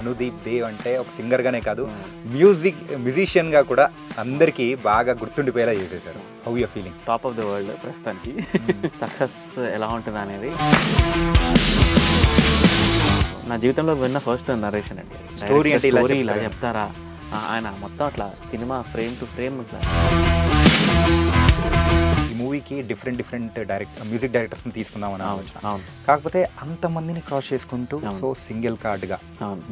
అనుదీప్ దేవ్ అంటే ఒక సింగర్గానే కాదు, మ్యూజిషియన్గా కూడా అందరికీ బాగా గుర్తుండిపోయేలా చేసేసారు. How you feeling? Top of the world ప్రస్తుతానికి. సక్సెస్ ఎలా ఉంటుంది అనేది నా జీవితంలో విన్న ఫస్ట్ నరేషన్ అండి. స్టోరీ అంటే ఇలా చెప్తారా ఆయన మొత్తం అట్లా సినిమా ఫ్రేమ్ టు ఫ్రేమ్ ఇట్లా. ఈ మూవీకి డిఫరెంట్ మ్యూజిక్ డైరెక్టర్స్ని తీసుకుందామని ఆలోచన. అవును. కాకపోతే అంతమందిని క్రాస్ చేసుకుంటూ సో సింగిల్ కార్డ్గా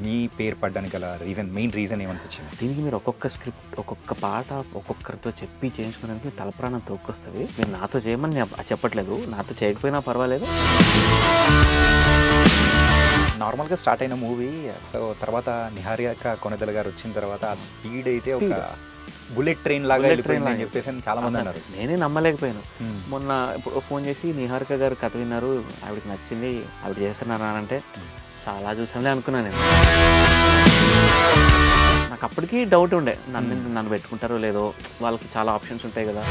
మీ పేరు పడ్డానికి గల మెయిన్ రీజన్ ఏమనిపించింది? దీనికి మీరు ఒక్కొక్క స్క్రిప్ట్ ఒక్కొక్క పాట ఒక్కొక్కరితో చెప్పి చేయించుకోవడానికి తలప్రాణం తోక్కొస్తుంది. మీరు నాతో చేయమని నేను చెప్పట్లేదు, నాతో చేయకపోయినా పర్వాలేదు. నార్మల్గా స్టార్ట్ అయిన మూవీ, సో తర్వాత నిహారిక కొనదల గారు వచ్చిన తర్వాత ఆ స్పీడ్ అయితే ఒక బుల్లెట్ ట్రైన్ లాగా వెళ్ళిపోయిందని చెప్పేసి చాలా మంది అన్నారు. నేనే నమ్మలేకపోయాను. మొన్న ఇప్పుడు ఫోన్ చేసి నిహారిక గారు కథ విన్నారు, ఆవిడకి నచ్చింది, ఆవిడ చేస్తున్నారా అంటే చాలా చూసాంలే అనుకున్నాను నేను. నాకు అప్పటికీ డౌట్ ఉండే, నన్ను పెట్టుకుంటారో లేదో, వాళ్ళకి చాలా ఆప్షన్స్ ఉంటాయి కదా.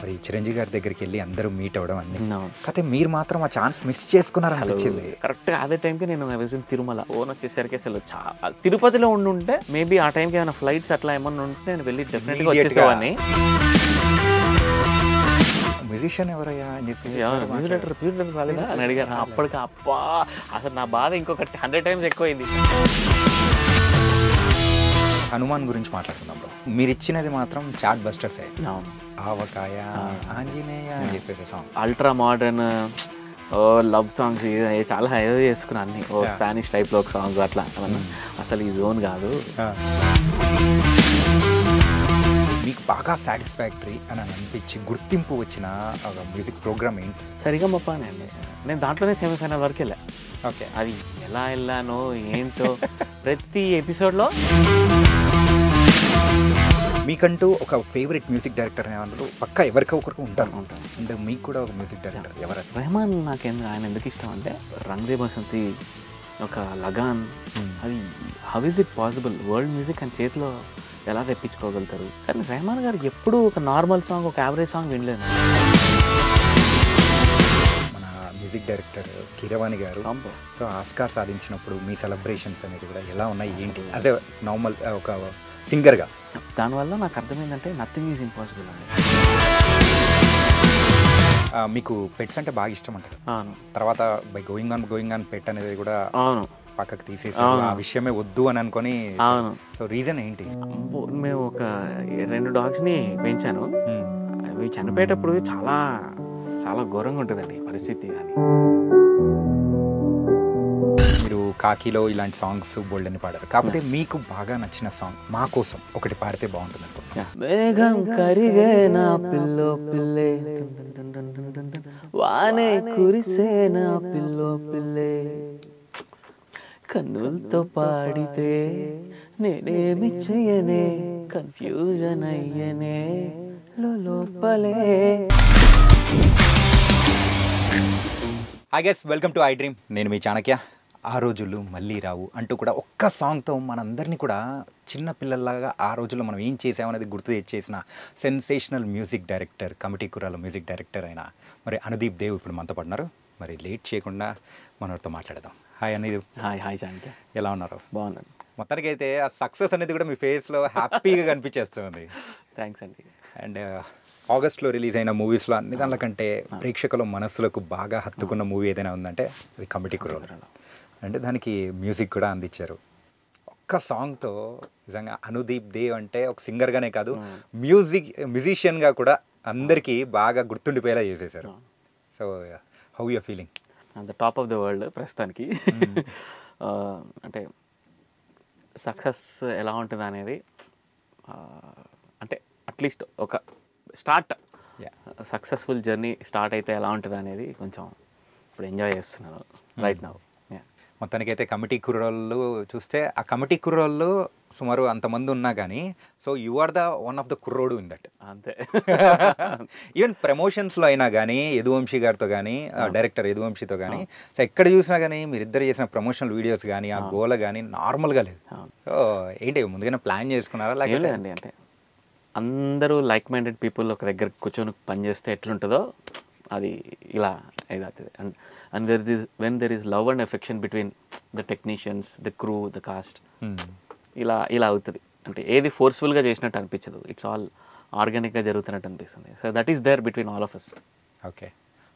మరి చిరంజీవి గారి దగ్గరికి వెళ్ళి అందరూ మీట్ అవ్వడం అన్ని, కాకపోతే మీరు మాత్రం ఆ ఛాన్స్ మిస్ చేసుకున్నారు అనిపించింది. కరెక్ట్గా అదే టైంకి నేను తిరుమల ఓన్ వచ్చేసరికి అసలు చాలా తిరుపతిలో ఉండుంటే మేబీ ఆ టైంకి ఏమైనా ఫ్లైట్స్ అట్లా ఏమన్నా ఉంటే నేను వెళ్ళి డెఫినెట్గా వచ్చేసేవాడిని. మ్యూజిషియన్ ఎవరయ్యా అని చెప్పి మ్యూజిక్ డైరెక్టర్ రాలేదా అని అడిగాను. అప్పటికి అబ్బా అసలు నా బాధ ఇంకొకటి 100 times ఎక్కువైంది. హనుమాన్ గురించి మాట్లాడుతున్నాం బ్రో. మీరు ఇచ్చినది మాత్రం చాట్ బస్టర్స్. అవును. ఆవకాయ ఆంజనేయ అని చెప్పేసి song ultra modern love songs చాలా ఏదో చేసుకున్నా అన్ని. స్పానిష్ టైప్లో ఒక సాంగ్స్ అట్లా అసలు ఈ జోన్ కాదు. మీకు బాగా సాటిస్ఫాక్టరీ అని అనిపించి గుర్తింపు వచ్చిన మ్యూజిక్ ప్రోగ్రామ్ ఏంటి? సరిగమప అండి. నేను దాంట్లోనే సెమీఫైనల్ వరకు వెళ్ళా. ఓకే. అది ఎలా వెళ్ళానో ఏంటో ప్రతి ఎపిసోడ్లో. మీకంటూ ఒక ఫేవరెట్ మ్యూజిక్ డైరెక్టర్ అందులో పక్కా ఎవరికొకరికి ఉంటారు. అంటే మీకు కూడా ఒక మ్యూజిక్ డైరెక్టర్ ఎవరు? రెహమాన్. ఆయన ఎందుకు ఇష్టం అంటే రంగ్ దే బసంతి, ఒక లగాన్, అది how is it possible? World music అని చేతిలో ఎలా తెప్పించుకోగలుగుతారు? కానీ రెహమాన్ గారు ఎప్పుడు ఒక నార్మల్ సాంగ్, ఒక యావరేజ్ సాంగ్ వినలేదు. మన మ్యూజిక్ డైరెక్టర్ కీరవాణి గారు సో ఆస్కార్ సాధించినప్పుడు మీ సెలబ్రేషన్స్ అనేది కూడా ఎలా ఉన్నాయి ఏంటి అదే నార్మల్ ఒక సింగర్గా? దానివల్ల నాకు అర్థమైందంటే నథింగ్ ఈజ్ ఇంపాసిబుల్ అండి. మీకు పెట్స్ అంటే బాగా ఇష్టం అంటారు. అవును. తర్వాత బై గోయింగ్ ఆన్ పెట్ అనేది కూడా అవును పక్కకు తీసేసి ఆ విషయమే వద్దు అని అనుకొని. అవును. సో రీజన్ ఏంటి? మేము ఒక 2 dogsని పెంచాను. అవి చనిపోయేటప్పుడు చాలా చాలా ఘోరంగా ఉంటుందండి పరిస్థితి. కానీ మీరు కాకిలో ఇలాంటి సాంగ్స్ బోల్డ్ అని పాడారు, కాకపోతే మీకు బాగా నచ్చిన సాంగ్ మా కోసం ఒకటి పాడితే బాగుంటుంది అనుకుంటున్నాను. మేఘం కరిగే నా పిల్లో పిల్లే, వానే కురిసే నా పిల్లో పిల్లే, కన్నులతో పాడితే నేనేమి చెయ్యనే, కన్ఫ్యూజన్ అయ్యనే లోపలే. I guess welcome to I dream. నేను మీ చాణక్య. ఆ రోజులు మళ్ళీ రావు అంటూ కూడా ఒక్క సాంగ్తో మనందరినీ కూడా చిన్న పిల్లల్లాగా ఆ రోజుల్లో మనం ఏం చేసామనేది గుర్తు తెచ్చేసిన సెన్సేషనల్ మ్యూజిక్ డైరెక్టర్, కమిటీ కుర్రాల మ్యూజిక్ డైరెక్టర్ అయిన మరి అనుదీప్ దేవ్ ఇప్పుడు మనతో పడినారు. మరి లేట్ చేయకుండా మనతో మాట్లాడదాం. హాయ్ అనుదీప్. హాయ్ చాణక్య. ఎలా ఉన్నారు? బాగున్నాను. మొత్తానికి అయితే ఆ సక్సెస్ అనేది కూడా మీ ఫేస్లో హ్యాపీగా కనిపించేస్తుంది. థ్యాంక్స్ అండి. అండ్ ఆగస్ట్లో రిలీజ్ అయిన మూవీస్లో అన్ని దానికంటే ప్రేక్షకుల మనస్సులకు బాగా హత్తుకున్న మూవీ ఏదైనా ఉందంటే అది కమిటీ కుర్రాలు. అంటే దానికి మ్యూజిక్ కూడా అందించారు. ఒక్క సాంగ్తో నిజంగా అనుదీప్ దేవ్ అంటే ఒక సింగర్గానే కాదు, మ్యూజిషియన్గా కూడా అందరికీ బాగా గుర్తుండిపోయేలా చేసేసారు. So how you feeling? The top of the world ప్రస్తుతానికి. అంటే సక్సెస్ ఎలా ఉంటుంది అనేది అంటే అట్లీస్ట్ ఒక స్టార్ట్ సక్సెస్ఫుల్ జర్నీ స్టార్ట్ అయితే ఎలా ఉంటుంది అనేది కొంచెం ఇప్పుడు ఎంజాయ్ చేస్తున్నాను రైట్ నౌ. మొత్తానికైతే కమిటీ కుర్రోళ్ళు చూస్తే ఆ కమిటీ కుర్రోళ్ళు సుమారు అంతమంది ఉన్నా కానీ so you are the one of the కుర్రోడు ఇన్ దట్. అంతే. ఈవెన్ ప్రమోషన్స్లో అయినా కానీ యదువంశీ గారితో కానీ డైరెక్టర్ యదువంశీతో కానీ సో ఎక్కడ చూసినా కానీ మీరిద్దరు చేసిన ప్రమోషనల్ వీడియోస్ కానీ ఆ గోల కానీ నార్మల్గా లేదు. సో ఏంటి ముందుగానే ప్లాన్ చేసుకున్నారా లేకపోతే? అంటే అందరూ లైక్ మైండెడ్ పీపుల్ ఒక దగ్గర కూర్చొని పనిచేస్తే ఎట్లుంటుందో అది ఇలా ఇదవుతుంది. And when there is love and affection between the technicians, the crew, the cast, ఇలా అవుతుంది. అంటే ఏది ఫోర్స్ఫుల్గా చేసినట్టు అనిపించదు, ఇట్స్ ఆల్ ఆర్గానిక్గా జరుగుతున్నట్టు అనిపిస్తుంది. So that is there between all of us. Okay.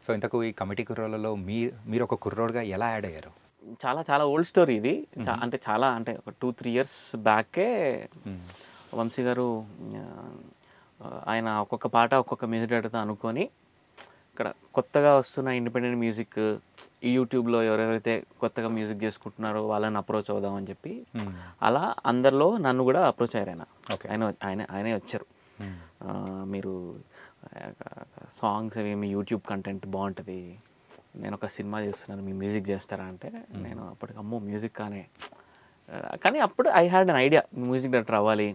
So ఇంతకు ఈ కమిటీ కుర్రోళ్ళలో మీరు ఒక కుర్రోడ్గా ఎలా యాడ్ అయ్యారు? చాలా చాలా ఓల్డ్ స్టోరీ ఇది. అంటే చాలా అంటే ఒక 2-3 ఇయర్స్ బ్యాకే వంశీ గారు ఆయన ఒక్కొక్క పాట ఒక్కొక్క మ్యూజిక్ డైరెక్టర్తో అనుకొని ఇక్కడ కొత్తగా వస్తున్న ఇండిపెండెంట్ మ్యూజిక్ యూట్యూబ్లో ఎవరెవరైతే కొత్తగా మ్యూజిక్ చేసుకుంటున్నారో వాళ్ళని అప్రోచ్ అవుదామని చెప్పి అలా అందరిలో నన్ను కూడా అప్రోచ్ అయ్యారు. ఆయనే వచ్చారు. మీరు సాంగ్స్ అవి మీ యూట్యూబ్ కంటెంట్ బాగుంటుంది, నేను ఒక సినిమా చేస్తున్నాను, మీ మ్యూజిక్ చేస్తారా అంటే నేను అప్పటికి అమ్మో మ్యూజిక్ కానీ అప్పుడు I had an idea music director అవ్వాలి.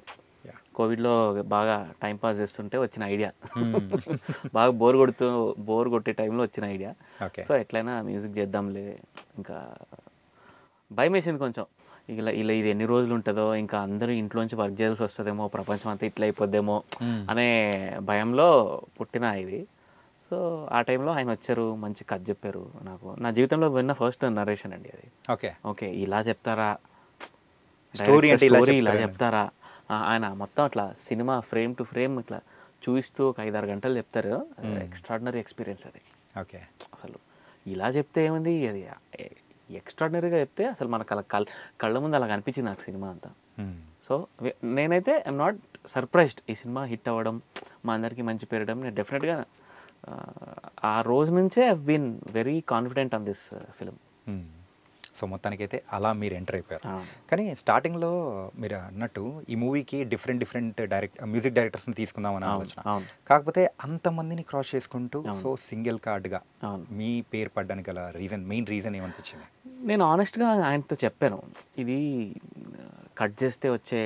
కోవిడ్లో బాగా టైంపాస్ చేస్తుంటే వచ్చిన ఐడియా, బాగా బోర్ కొట్టే టైంలో వచ్చిన ఐడియా. సో ఎట్లయినా మ్యూజిక్ చేద్దాంలే. ఇంకా భయం వేసింది కొంచెం, ఇలా ఇది ఎన్ని రోజులు ఉంటుందో, ఇంకా అందరూ ఇంట్లోంచి వర్క్ చేయాల్సి వస్తుందేమో, ప్రపంచం అంతా ఇట్లా అయిపోద్దేమో అనే భయంలో పుట్టిన ఇది. సో ఆ టైంలో ఆయన వచ్చారు, మంచి కథ చెప్పారు. నాకు నా జీవితంలో విన్న ఫస్ట్ నరేషన్ అండి అది. ఓకే ఇలా చెప్తారా, స్టోరీ ఇలా చెప్తారా. ఆయన మొత్తం అట్లా సినిమా ఫ్రేమ్ టు ఫ్రేమ్ ఇట్లా చూపిస్తూ ఒక 5-6 గంటలు చెప్తారు. ఎక్స్ట్రాడినరీ ఎక్స్పీరియన్స్ అది. ఓకే, అసలు ఇలా చెప్తే ఏముంది, అది ఎక్స్ట్రాడినరీగా చెప్తే అసలు మన కళ్ళ ముందు అలా కనిపించింది నాకు సినిమా అంతా. సో నేనైతే ఐఎమ్ నాట్ సర్ప్రైజ్డ్ ఈ సినిమా హిట్ అవ్వడం, మా అందరికీ మంచి పేరడం. నేను డెఫినెట్గా ఆ రోజు నుంచే I been very confident on this film. So మొత్తానికైతే అలా మీరు ఎంటర్ అయిపోయారు. కానీ స్టార్టింగ్లో మీరు అన్నట్టు ఈ మూవీకి డిఫరెంట్ మ్యూజిక్ డైరెక్టర్స్ని తీసుకుందామని ఆలోచన. కాకపోతే అంతమందిని క్రాస్ చేసుకుంటూ సో సింగిల్ కార్డ్గా మీ పేరు పడ్డానికి గల మెయిన్ రీజన్ ఏమనిపించింది? నేను ఆనెస్ట్గా ఆయనతో చెప్పాను, ఇది కట్ చేస్తే వచ్చే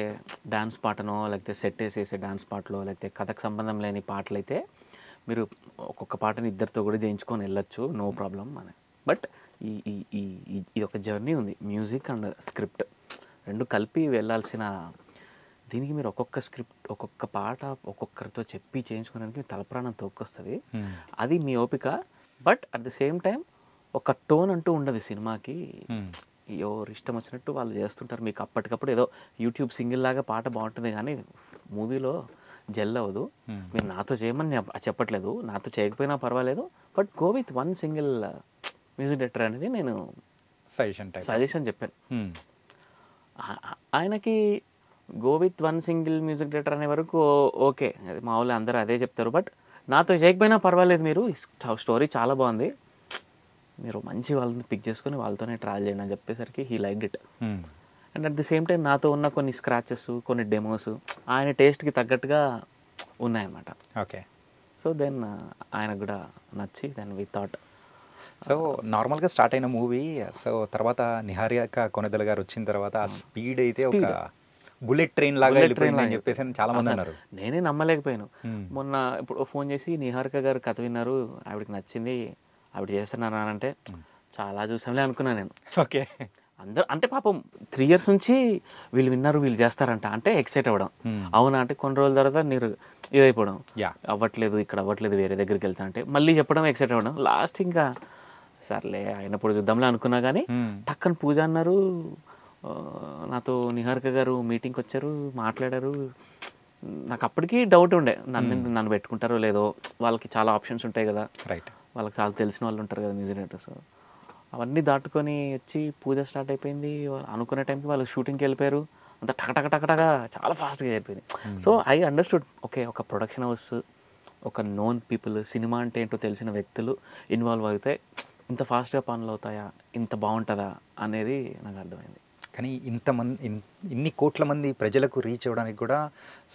డాన్స్ పాటనో లేకపోతే సెట్ వేసేసే డాన్స్ పాటలో లేకపోతే కథకు సంబంధం లేని పాటలు అయితే మీరు ఒక్కొక్క పాటని ఇద్దరితో కూడా చేయించుకొని వెళ్ళొచ్చు, నో ప్రాబ్లం అని. బట్ ఈ ఒక జర్నీ ఉంది, మ్యూజిక్ అండ్ స్క్రిప్ట్ రెండు కలిపి వెళ్ళాల్సిన దీనికి మీరు ఒక్కొక్క స్క్రిప్ట్ ఒక్కొక్క పాట ఒక్కొక్కరితో చెప్పి చేయించుకోవడానికి తలప్రాణం తోక్కొస్తుంది. అది మీ ఓపిక. But at the same time ఒక టోన్ అంటూ ఉండదు సినిమాకి. ఎవరు ఇష్టం వచ్చినట్టు వాళ్ళు చేస్తుంటారు. మీకు అప్పటికప్పుడు ఏదో యూట్యూబ్ సింగిల్ లాగా పాట బాగుంటుంది కానీ మూవీలో జెల్ అవ్వదు. మీరు నాతో చేయమని చెప్పట్లేదు, నాతో చేయకపోయినా పర్వాలేదు, but go with one single music director అనేది నేను సజెషన్ చెప్పాను. ఆయనకి go with one single music director అనే వరకు ఓకే, అది మా వాళ్ళు అందరూ అదే చెప్తారు. బట్ నాతో చేయకపోయినా పర్వాలేదు, మీరు స్టోరీ చాలా బాగుంది, మీరు మంచి వాళ్ళని పిక్ చేసుకుని వాళ్ళతోనే ట్రావెల్ చేయండి అని చెప్పేసరికి he liked it. And at the same time నాతో ఉన్న కొన్ని స్క్రాచెస్ కొన్ని డెమోస్ ఆయన టేస్ట్కి తగ్గట్టుగా ఉన్నాయన్నమాట. ఓకే. సో దెన్ ఆయనకు కూడా నచ్చి దెన్ వి థాట్. సో నార్మల్గా స్టార్ట్ అయిన మూవీ, సో తర్వాత నిహారిక కొనెదెల గారు వచ్చిన తర్వాత ఆ స్పీడ్ అయితే ఒక బుల్లెట్ ట్రైన్ లాగా వెళ్ళిపోయింది అని చెప్పేసి చాలా మంది అన్నారు. నేనే నమ్మలేకపోయాను. మొన్న ఇప్పుడు ఫోన్ చేసి నిహారిక గారు కథ విన్నారు, ఆవిడకి నచ్చింది, ఆవిడ చేస్తున్నానంటే చాలా చూసాంలే అనుకున్నాను నేను. ఓకే. అందరూ అంటే పాపం 3 years నుంచి వీళ్ళు విన్నారు వీళ్ళు చేస్తారంట అంటే ఎక్సైట్ అవ్వడం. అవునా అంటే కొన్ని రోజుల తర్వాత మీరు ఇదైపోవడం, అవ్వట్లేదు ఇక్కడ అవ్వట్లేదు వేరే దగ్గరికి వెళ్తా అంటే మళ్ళీ చెప్పడం, ఎక్సైట్ అవ్వడం. లాస్ట్ ఇంకా సర్లే అయినప్పుడు చూద్దాంలే అనుకున్నా కానీ టక్కన పూజ అన్నారు, నాతో నిహారిక గారు మీటింగ్కి వచ్చారు, మాట్లాడారు. నాకు అప్పటికీ డౌట్ ఉండే, నన్ను పెట్టుకుంటారో లేదో, వాళ్ళకి చాలా ఆప్షన్స్ ఉంటాయి కదా, రైట్, వాళ్ళకి చాలా తెలిసిన వాళ్ళు ఉంటారు కదా మ్యూజిక్ డైరెక్టర్స్. అవన్నీ దాటుకొని వచ్చి పూజ స్టార్ట్ అయిపోయింది. అనుకునే టైంకి వాళ్ళు షూటింగ్కి వెళ్ళిపోయారు. అంతా టకటకటకటగా చాలా ఫాస్ట్గా అయిపోయింది. సో ఐ అండర్స్టూడ్, ఓకే ఒక ప్రొడక్షన్ హౌస్, ఒక నోన్ పీపుల్, సినిమా అంటే ఏంటో తెలిసిన వ్యక్తులు ఇన్వాల్వ్ అయితే ఇంత ఫాస్ట్గా పనులు అవుతాయా, ఇంత బాగుంటుందా అనేది నాకు అర్థమైంది. కానీ ఇన్ని కోట్ల మంది ప్రజలకు రీచ్ అవ్వడానికి కూడా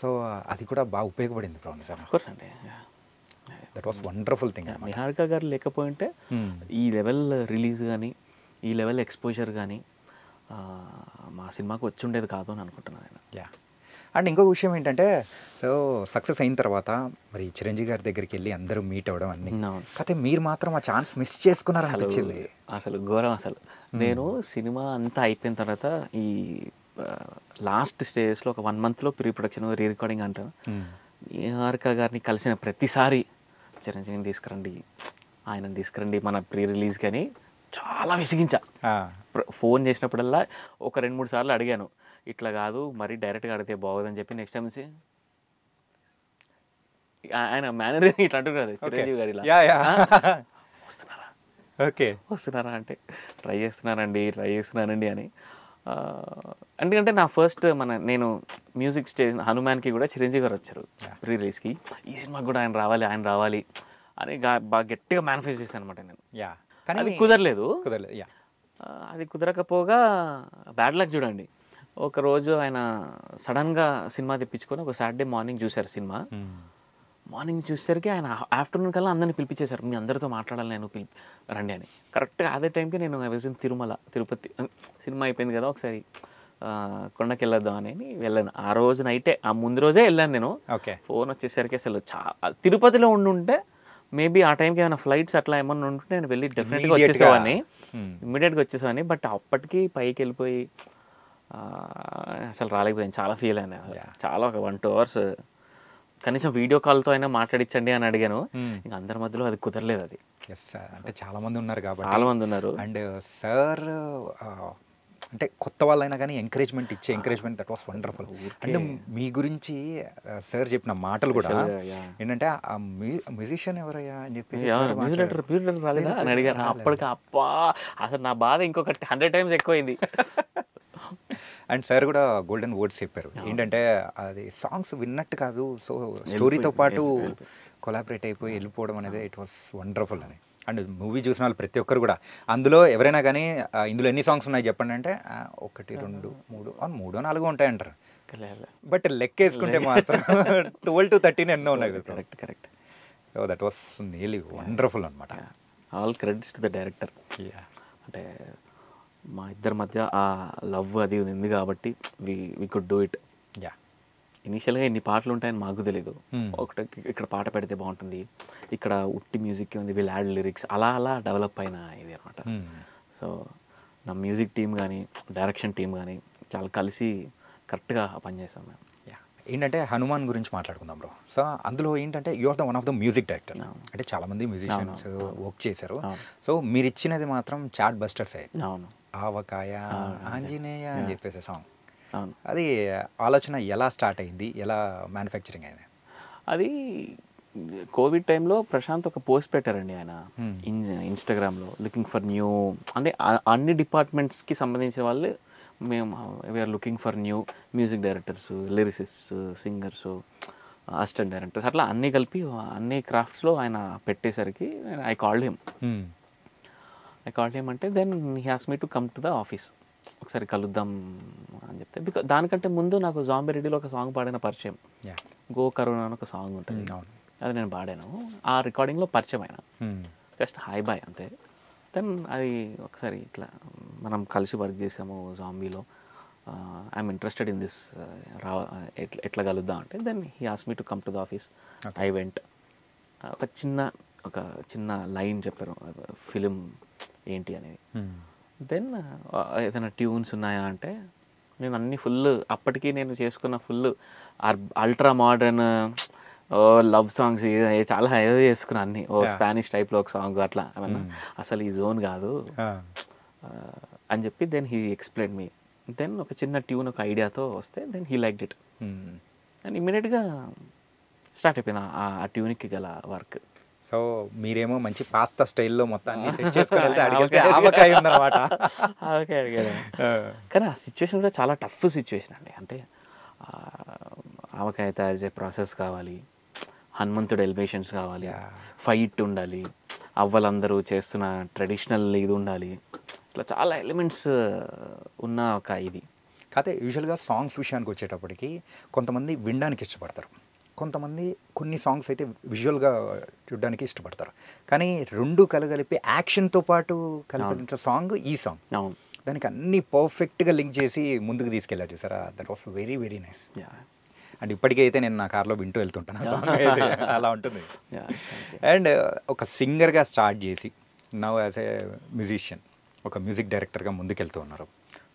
సో అది కూడా బాగా ఉపయోగపడింది. కోర్స్ అండి, that was wonderful thing. Niharika గారు లేకపోయింటే ఈ లెవెల్ రిలీజ్ కానీ ఈ లెవెల్ ఎక్స్పోజర్ కానీ మా సినిమాకి వచ్చి ఉండేది కాదు అని అనుకుంటున్నాను నేను. యా. అండ్ ఇంకొక విషయం ఏంటంటే, సో సక్సెస్ అయిన తర్వాత మరి చిరంజీవి గారి దగ్గరికి వెళ్ళి అందరూ మీట్ అవ్వడం అన్నీ, కాకపోతే మీరు మాత్రం ఆ ఛాన్స్ మిస్ చేసుకున్నారనిపించింది. అసలు ఘోరం. అసలు నేను సినిమా అంతా అయిపోయిన తర్వాత ఈ లాస్ట్ స్టేజ్లో ఒక 1 monthలో ప్రీ ప్రొడక్షన్ రీ రికార్డింగ్ అంటాను, నిహారిక గారిని కలిసిన ప్రతిసారి చిరంజీవిని తీసుకురండి, ఆయనను తీసుకురండి మన ప్రీ రిలీజ్ కానీ చాలా విసిగించా. ఆ, ఫోన్ చేసినప్పుడల్లా ఒక 2-3 సార్లు అడిగాను. ఇట్లా కాదు మరి డైరెక్ట్‌గా అడిగితే బాగోదని చెప్పి నెక్స్ట్ టైమ్ నుంచి ఆయన మేనేజర్ ఇట్లా అంటారు కదా ఓకే. చిరంజీవి గారు ఇలా. యా యా ఆ! వస్తున్నారా? ఓకే. వస్తున్నారా అంటే ట్రై చేస్తున్నానండి అని. ఎందుకంటే నా ఫస్ట్ నేను మ్యూజిక్ స్టేజ్ హనుమాన్‌కి కూడా చిరంజీవి గారు వచ్చారు Yeah. ప్రీ రిలీజ్‌కి. ఈ సినిమాకి కూడా ఆయన రావాలి అని బాగా గట్టిగా మేనిఫెస్ట్ చేశాను అనమాట నేను. యా కానీ అది కుదరలేదు. కుదరలేదు. యా. అది కుదరకపోగా బ్యాడ్ లక్ చూడండి. ఒకరోజు ఆయన సడన్‌గా సినిమా తెప్పించుకొని ఒక సాటర్‌డే మార్నింగ్ చూసారు సినిమా. మార్నింగ్ చూసేసరికి ఆయన ఆఫ్టర్నూన్ కల్లా అందరిని పిలిపించేశారు. మీ అందరితో మాట్లాడాలి నేను రండి అని. కరెక్ట్‌గా అదే టైంకి నేను I was in Tirupati cinema అయిపోయింది కదా! ఒకసారి కొండకెళ్ళొద్దాం అని వెళ్ళాను. ఆ రోజు నైటే ఆ ముందు రోజే వెళ్ళాను నేను. ఓకే. ఫోన్ వచ్చేసరికి అసలు తిరుపతిలో ఉండుంటే మేబీ ఆ టైంకి ఏమైనా ఫ్లైట్స్ అట్లా ఏమన్నా ఉంటే నేను వెళ్ళి డెఫినెట్‌గా వచ్చేసేవాడిని. ఇమ్మీడియట్‌గా వచ్చేసేవాడిని. బట్ అప్పటికి పైకి వెళ్ళిపోయి అసలు రాలేకపోయాను. చాలా ఫీల్ అయ్యాను. చాలా ఒక 1-2 అవర్స్ కనీసం వీడియో కాల్‌తో అయినా మాట్లాడించండి అని అడిగాను. ఇంక అందరి మధ్యలో అది కుదరలేదు అది. ఎస్ అంటే చాలా మంది ఉన్నారు కాబట్టి. చాలా మంది ఉన్నారు. అండ్ సార్ అంటే కొత్త వాళ్ళైనా కానీ encouragement that was wonderful. And మీ గురించి సార్ చెప్పిన మాటలు కూడా ఏంటంటే ఆ మ్యూజిషియన్ ఎవరయ్యా అని చెప్పేసి మ్యూజిక్ డైరెక్టర్ రాలేదా అని అడిగారు. అప్పటికి అబ్బా అసలు నా బాధ ఇంకొకటి 100 టైమ్స్ ఎక్కువైంది. అండ్ సార్ కూడా గోల్డెన్ వర్డ్స్ చెప్పారు. ఏంటంటే అది సాంగ్స్ విన్నట్టు కాదు, సో స్టోరీతో పాటు కొలాబరేట్ అయిపోయి వెళ్ళిపోవడం అనేది ఇట్ వాస్ వండర్ఫుల్ అని. అండ్ మూవీ చూసిన వాళ్ళు ప్రతి ఒక్కరు కూడా అందులో ఎవరైనా కానీ ఇందులో ఎన్ని సాంగ్స్ ఉన్నాయి చెప్పండి అంటే 1, 2, 3 3 4 ఉంటాయంటారు. బట్ లెక్క వేసుకుంటే మాత్రం 12 to 13 ఎన్నో ఉన్నాయి. Correct. That was really wonderful అనమాట. All credits to the director. అంటే మా ఇద్దరి మధ్య ఆ లవ్ అది ఉంది కాబట్టి వి కుడ్ డూ ఇట్. ఇనీషియల్గా ఇన్ని పాటలు ఉంటాయని మాకు తెలీదు. ఒకటి ఇక్కడ పాట పెడితే బాగుంటుంది, ఇక్కడ ఉట్టి మ్యూజిక్ ఉంది, వీళ్ళు యాడ్ లిరిక్స్ అలా డెవలప్ అయిన ఇది అనమాట. సో నా మ్యూజిక్ టీం కానీ డైరెక్షన్ టీం కానీ చాలా కలిసి కరెక్ట్గా పనిచేసాం మేము. ఏంటంటే హనుమాన్ గురించి మాట్లాడుకుందాం బ్రో. సో అందులో ఏంటంటే you are the one of the music director. అంటే చాలామంది మ్యూజిషియన్స్ వర్క్ చేశారు. సో మీరు ఇచ్చినది మాత్రం చాట్ బస్టర్స్ అయ్యాయి. అవును. ఆవకాయ ఆంజనేయ అని చెప్పేసి సాంగ్. అవును. అది ఆలోచన ఎలా స్టార్ట్ అయింది, ఎలా మ్యానుఫ్యాక్చరింగ్ అయింది? అది కోవిడ్ టైంలో ప్రశాంత్ ఒక పోస్ట్ పెట్టారండి ఆయన ఇన్స్టాగ్రామ్లో, లుకింగ్ ఫర్ న్యూ అంటే అన్ని డిపార్ట్మెంట్స్కి సంబంధించిన వాళ్ళు మేము we are looking for new music directors, lyricists, singers, assistant directors అట్లా అన్నీ కలిపి అన్ని క్రాఫ్ట్స్లో ఆయన పెట్టేసరికి ఐ కాల్డ్ హిమ్ అంటే then he asked me to come to the office, ఒకసారి కలుద్దాం అని చెప్తే. బికాజ్ దానికంటే ముందు నాకు జాంబీ రెడ్డిలో ఒక సాంగ్ పాడిన పరిచయం, గో కరోనా అని ఒక సాంగ్ ఉంటుంది, అది నేను పాడాను. ఆ రికార్డింగ్లో పరిచయం అయినా జస్ట్ హాయ్ బాయ్ అంతే. దెన్ అది ఒకసారి ఇట్లా మనం కలిసి వర్క్ చేసాము జాంబీలో, ఐఎమ్ ఇంట్రెస్టెడ్ ఇన్ దిస్, ఎట్లా కలుద్దాం అంటే then he asked me to come to the office. I went. ఒక చిన్న లైన్ చెప్పారు ఫిలిం ఏంటి అనేది. దెన్ ఏదైనా ట్యూన్స్ ఉన్నాయా అంటే నేను అన్ని ఫుల్ అప్పటికి నేను చేసుకున్న full ultra modern love songs చాలా ఏదో చేసుకున్నా అన్ని. స్పానిష్ టైప్లో ఒక సాంగ్ అట్లా ఏమన్నా అసలు ఈ జోన్ కాదు అని చెప్పి then he explain me. Then ఒక చిన్న ట్యూన్ ఒక ఐడియాతో వస్తే then he like it and ఇమ్మీడియట్గా స్టార్ట్ అయిపోయింది ఆ ట్యూన్కి గల వర్క్. సో మీరేమో మంచి పాస్తా స్టైల్లో మొత్తం అన్ని సెట్ చేసుకొని వెళ్తే అడిగితే ఆవకాయ ఉందన్నమాట. ఆవకాయ అడిగారు. కానీ ఆ సిచ్యువేషన్ కూడా చాలా టఫ్ సిచ్యువేషన్ అండి. అంటే ఆవకాయ తయారు చేసే ప్రాసెస్ కావాలి, హనుమంతుడు ఎలివేషన్స్ కావాలి, ఫైట్ ఉండాలి, అవ్వలందరూ చేస్తున్న ట్రెడిషనల్ ఇది ఉండాలి, ఇట్లా చాలా ఎలిమెంట్స్ ఉన్న ఒక ఇది. కాకపోతే యూజువల్గా సాంగ్స్ విషయానికి వచ్చేటప్పటికి కొంతమంది వినడానికి ఇష్టపడతారు, కొంతమంది కొన్ని సాంగ్స్ అయితే విజువల్గా చూడడానికి ఇష్టపడతారు. కానీ రెండు కలగలిపి యాక్షన్తో పాటు కలిపిన సాంగ్ ఈ సాంగ్. అవును. దానికి అన్ని పర్ఫెక్ట్గా లింక్ చేసి ముందుకు తీసుకెళ్ళారు చూసారా, that was very very nice. And ఇప్పటికైతే నేను నా కార్లో వింటూ వెళ్తుంటాను సాంగ్ అయితే అలా ఉంటుంది. అండ్ ఒక సింగర్గా స్టార్ట్ చేసి నవ్ యాజ్ ఏ మ్యూజిషియన్, ఒక మ్యూజిక్ డైరెక్టర్గా ముందుకెళ్తూ ఉన్నారు.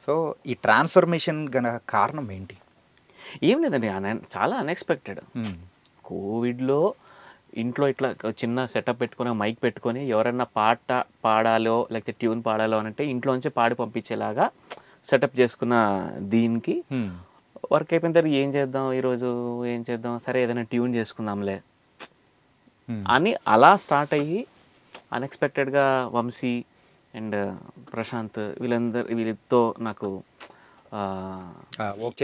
సో ఈ ట్రాన్స్ఫర్మేషన్ గల కారణం ఏంటి? ఏం లేదండి, చాలా అన్ఎక్స్పెక్టెడ్. కోవిడ్లో ఇంట్లో ఇట్లా ఒక చిన్న సెటప్ పెట్టుకొని మైక్ పెట్టుకొని ఎవరన్నా పాట పాడాలో లేకపోతే ట్యూన్ పాడాలో అని అంటే ఇంట్లోంచి పాడి పంపించేలాగా సెటప్ చేసుకున్న దీనికి వర్క్ అయిపోయిన తర్వాత ఏం చేద్దాం ఈరోజు, ఏం చేద్దాం, సరే ఏదైనా ట్యూన్ చేసుకుందాంలే అని అలా స్టార్ట్ అయ్యి అన్ఎక్స్పెక్టెడ్గా వంశీ అండ్ ప్రశాంత్ వీళ్ళతో నాకు వర్క్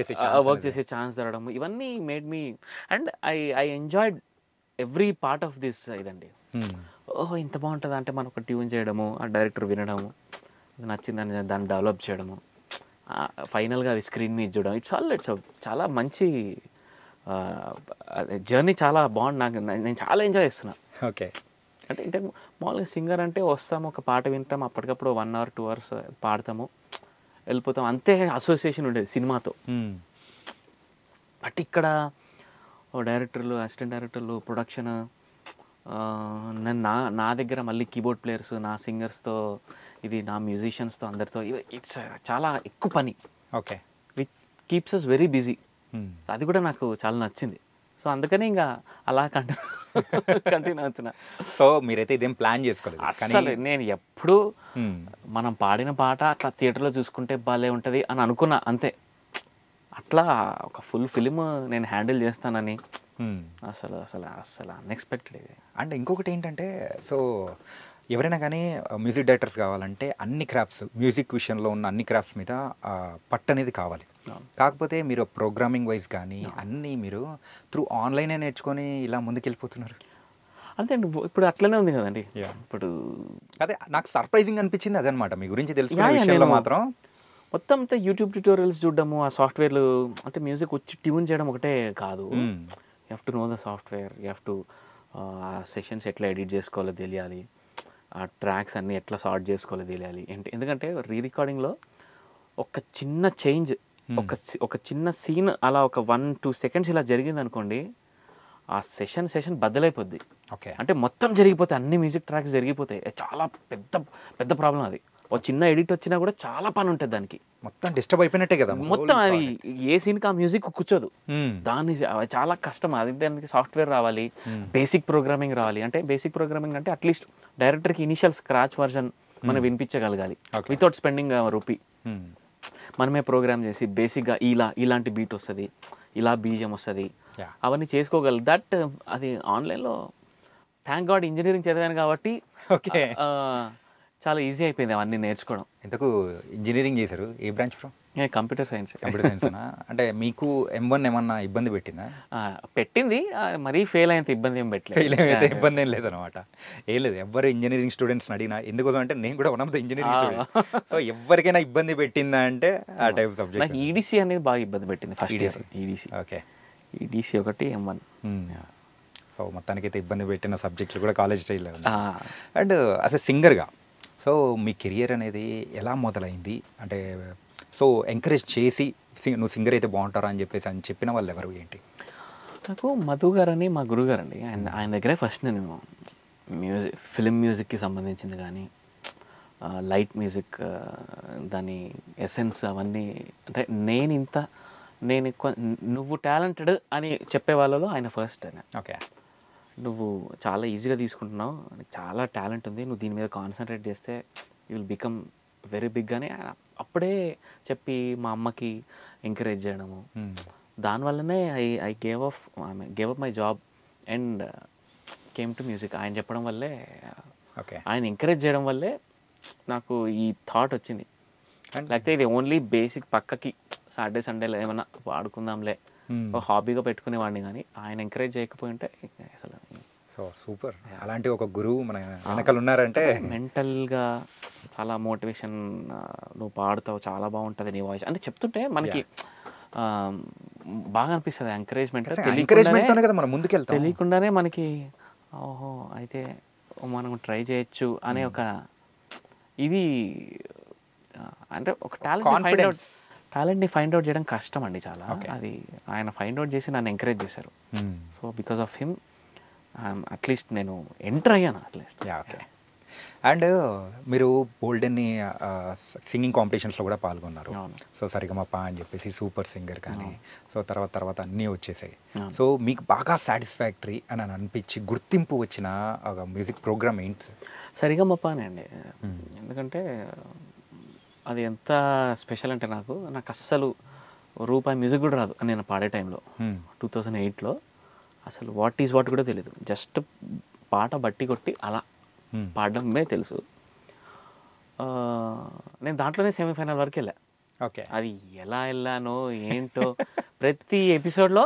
చేసే ఛాన్స్ దొరకడం ఇవన్నీ made me and I enjoyed every part of this ఇదండి. ఓహో ఇంత బాగుంటుందా అంటే మనం ఒక ట్యూన్ చేయడము, ఆ డైరెక్టర్ వినడము, అది నచ్చిందని దాన్ని డెవలప్ చేయడము, ఫైనల్గా అది స్క్రీన్ మీద చూడడం, ఇట్స్ చాలా మంచి జర్నీ, చాలా బాగుంది. నేను చాలా ఎంజాయ్ చేస్తున్నా. ఓకే. అంటే మామూలుగా సింగర్ అంటే వస్తాము, ఒక పాట వింటాం, అప్పటికప్పుడు 1 hour 2 hours పాడతాము, వెళ్ళిపోతాం, అంతే అసోసియేషన్ ఉండేది సినిమాతో. బట్ ఇక్కడ డైరెక్టర్లు, అసిస్టెంట్ డైరెక్టర్లు, ప్రొడక్షన్, నేను నా దగ్గర మళ్ళీ కీబోర్డ్ ప్లేయర్స్, నా సింగర్స్తో, ఇది నా మ్యూజిషియన్స్తో, అందరితో ఇట్స్ చాలా ఎక్కువ పని. Okay. Which keeps us very busy. అది కూడా నాకు చాలా నచ్చింది. సో అందుకని ఇంకా అలా కంటిన్యూ అవుతున్నా. సో మీరైతే ఇదేం ప్లాన్ చేసుకోలేదు? అసలు నేను ఎప్పుడు మనం పాడిన పాట అట్లా థియేటర్లో చూసుకుంటే భలే ఉంటుంది అని అనుకున్నా, అంతే. అట్లా ఒక ఫుల్ ఫిలిం నేను హ్యాండిల్ చేస్తానని అసలు అసలు అసలు అన్ఎక్స్పెక్టెడ్ ఇది. అండ్ ఇంకొకటి ఏంటంటే, సో ఎవరైనా కానీ మ్యూజిక్ డైరెక్టర్స్ కావాలంటే అన్ని క్రాఫ్ట్స్, మ్యూజిక్ విషయంలో ఉన్న అన్ని క్రాఫ్ట్స్ మీద పట్టు అనేది కావాలి. కాకపోతే మీరు ప్రోగ్రామింగ్ వైజ్ కానీ అన్నీ మీరు త్రూ ఆన్లైనే నేర్చుకొని ఇలా ముందుకెళ్ళిపోతున్నారు. అంతే అండి, ఇప్పుడు అట్లనే ఉంది కదండి. ఇప్పుడు అదే నాకు సర్ప్రైజింగ్ అనిపించింది అదనమాట, మీ గురించి తెలుసుకునే విషయంలో మాత్రం. మొత్తం అంతా యూట్యూబ్ ట్యూటోరియల్స్ చూడడము, ఆ సాఫ్ట్వేర్లు, అంటే మ్యూజిక్ వచ్చి ట్యూన్ చేయడం ఒకటే కాదు. You have to know the software, you have to ఆ సెషన్స్ ఎట్లా ఎడిట్ చేసుకోవాలో తెలియాలి, ఆ ట్రాక్స్ అన్నీ ఎట్లా సార్ట్ చేసుకోవాలో తెలియాలి. ఎందుకంటే రీ రికార్డింగ్లో ఒక చిన్న చేంజ్, ఒక చిన్న సీన్ అలా ఒక 1-2 seconds ఇలా జరిగింది అనుకోండి, ఆ సెషన్ బద్దలైపోద్ది. ఓకే. అంటే మొత్తం జరిగిపోతాయి, అన్ని మ్యూజిక్ ట్రాక్స్ జరిగిపోతాయి. చాలా పెద్ద పెద్ద ప్రాబ్లం అది. ఒక చిన్న ఎడిట్ వచ్చినా కూడా చాలా పని ఉంటుంది దానికి. మొత్తం డిస్టర్బ్ అయిపోయినట్టే కదా మొత్తం. అది ఏ సీన్కి ఆ మ్యూజిక్ కూర్చోదు, దాన్ని చాలా కష్టం. అది దానికి సాఫ్ట్వేర్ రావాలి, బేసిక్ ప్రోగ్రామింగ్ రావాలి. అంటే బేసిక్ ప్రోగ్రామింగ్ అంటే అట్లీస్ట్ డైరెక్టర్కి ఇనిషియల్ స్క్రాచ్ వర్జన్ మనం వినిపించగలగాలి వితౌట్ స్పెండింగ్ రూపీ. మనమే ప్రోగ్రామ్ చేసి బేసిక్గా ఇలాంటి బీట్ వస్తుంది, ఇలా బీజం వస్తుంది, అవన్నీ చేసుకోగలరు. దట్ అది ఆన్లైన్లో థ్యాంక్ గాడ్ ఇంజనీరింగ్ చదివాను కాబట్టి చాలా ఈజీ అయిపోయింది అవన్నీ నేర్చుకోవడం. ఇంతకు ఇంజనీరింగ్ చేశారు, ఏ branch bro? Computer science. Computer science అంటే మీకు M1 ఏమన్నా ఇబ్బంది పెట్టిందా? పెట్టింది, మరీ ఫెయిల్ అయినంత ఇబ్బంది ఏం పెట్టలేదు. ఫెయిల్ అయితే ఇబ్బంది ఏం లేదనమాట. ఏం లేదు, ఎవరు ఇంజనీరింగ్ స్టూడెంట్స్ని అడిగినా, ఎందుకోసం అంటే నేను కూడా one of the engineering student. So ఎవరికైనా ఇబ్బంది పెట్టిందా అంటే ఆ టైప్ సబ్జెక్ట్. నాకు ఈడీసీ అనేది బాగా ఇబ్బంది పెట్టింది first year. EDC. Okay. EDC ఒకటి, M1. సో మొత్తానికైతే ఇబ్బంది పెట్టిన సబ్జెక్టులు కూడా కాలేజ్ స్టైల్లో. అండ్ అసలు సింగర్గా సో మీ కెరియర్ అనేది ఎలా మొదలైంది? అంటే సో ఎంకరేజ్ చేసి నువ్వు సింగర్ అయితే బాగుంటారా అని చెప్పిన వాళ్ళు ఎవరు, ఏంటి? నాకు మధు గారని మా గురుగారు అండి, ఆయన దగ్గరే ఫస్ట్ నేను ఫిలిం మ్యూజిక్కి సంబంధించింది కానీ లైట్ మ్యూజిక్, దాని ఎసెన్స్ అవన్నీ, అంటే నేను నువ్వు టాలెంటెడ్ అని చెప్పే వాళ్ళలో ఆయన ఫస్ట్. ఓకే. నువ్వు చాలా ఈజీగా తీసుకుంటున్నావు, చాలా టాలెంట్ ఉంది, నువ్వు దీని మీద కాన్సన్ట్రేట్ చేస్తే you will become very big అని అప్పుడే చెప్పి మా అమ్మకి ఎంకరేజ్ చేయడము, దానివల్లనే I gave up my job and came to music. ఆయన చెప్పడం వల్లే, ఆయన ఎంకరేజ్ చేయడం వల్లే నాకు ఈ థాట్ వచ్చింది. లేకపోతే ఇది ఓన్లీ బేసిక్ పక్కకి సాటర్డే సండేలో ఏమన్నా వాడుకుందాంలే ఒక హాబీగా పెట్టుకునేవాడిని, కానీ ఆయన ఎంకరేజ్ చేయకపోయి ఉంటే అసలు. సో సూపర్, అలాంటి ఒక గురువు మన వెనకాల ఉన్నారంటే. మెంటల్గా చాలా మోటివేషన్, నువ్వు పాడుతావు చాలా బాగుంటుంది నీ వాయిస్ అంటే చెప్తుంటే మనకి బాగా అనిపిస్తుంది. ఎంకరేజ్మెంట్ తెలియకుండానే మనకి ఓహో అయితే మనం ట్రై చేయొచ్చు అనే ఒక ఇది, అంటే ఒక టాలెంట్ని ఫైండ్ అవుట్ చేయడం కష్టం అండి చాలా. అది ఆయన ఫైండ్ అవుట్ చేసి నన్ను ఎంకరేజ్ చేశారు. So because of him at least నేను ఎంటర్ అయ్యాను అట్లీస్ట్. ఓకే. అండ్ మీరు బోల్డెన్ని సింగింగ్ కాంపిటీషన్స్లో కూడా పాల్గొన్నారు. అవును. సో సరిగమప అని చెప్పేసి సూపర్ సింగర్ కానీ అవును. సో తర్వాత అన్నీ వచ్చేసాయి. అవును. సో మీకు బాగా సాటిస్ఫాక్టరీ అని అనిపించి గుర్తింపు వచ్చిన ఒక మ్యూజిక్ ప్రోగ్రామ్ ఏంటి సార్? సరిగమపానే అండి. ఎందుకంటే అది ఎంత స్పెషల్ అంటే నాకు అస్సలు రూపాయి మ్యూజిక్ కూడా రాదు నేను పాడే టైంలో. 2008లో అసలు వాట్ ఈజ్ వాట్ కూడా తెలియదు. జస్ట్ పాట బట్టి కొట్టి అలా పాడడమే తెలుసు. నేను దాంట్లోనే సెమీఫైనల్ వరకు వెళ్ళా. ఓకే. అది ఎలా వెళ్ళానో ఏంటో ప్రతి ఎపిసోడ్లో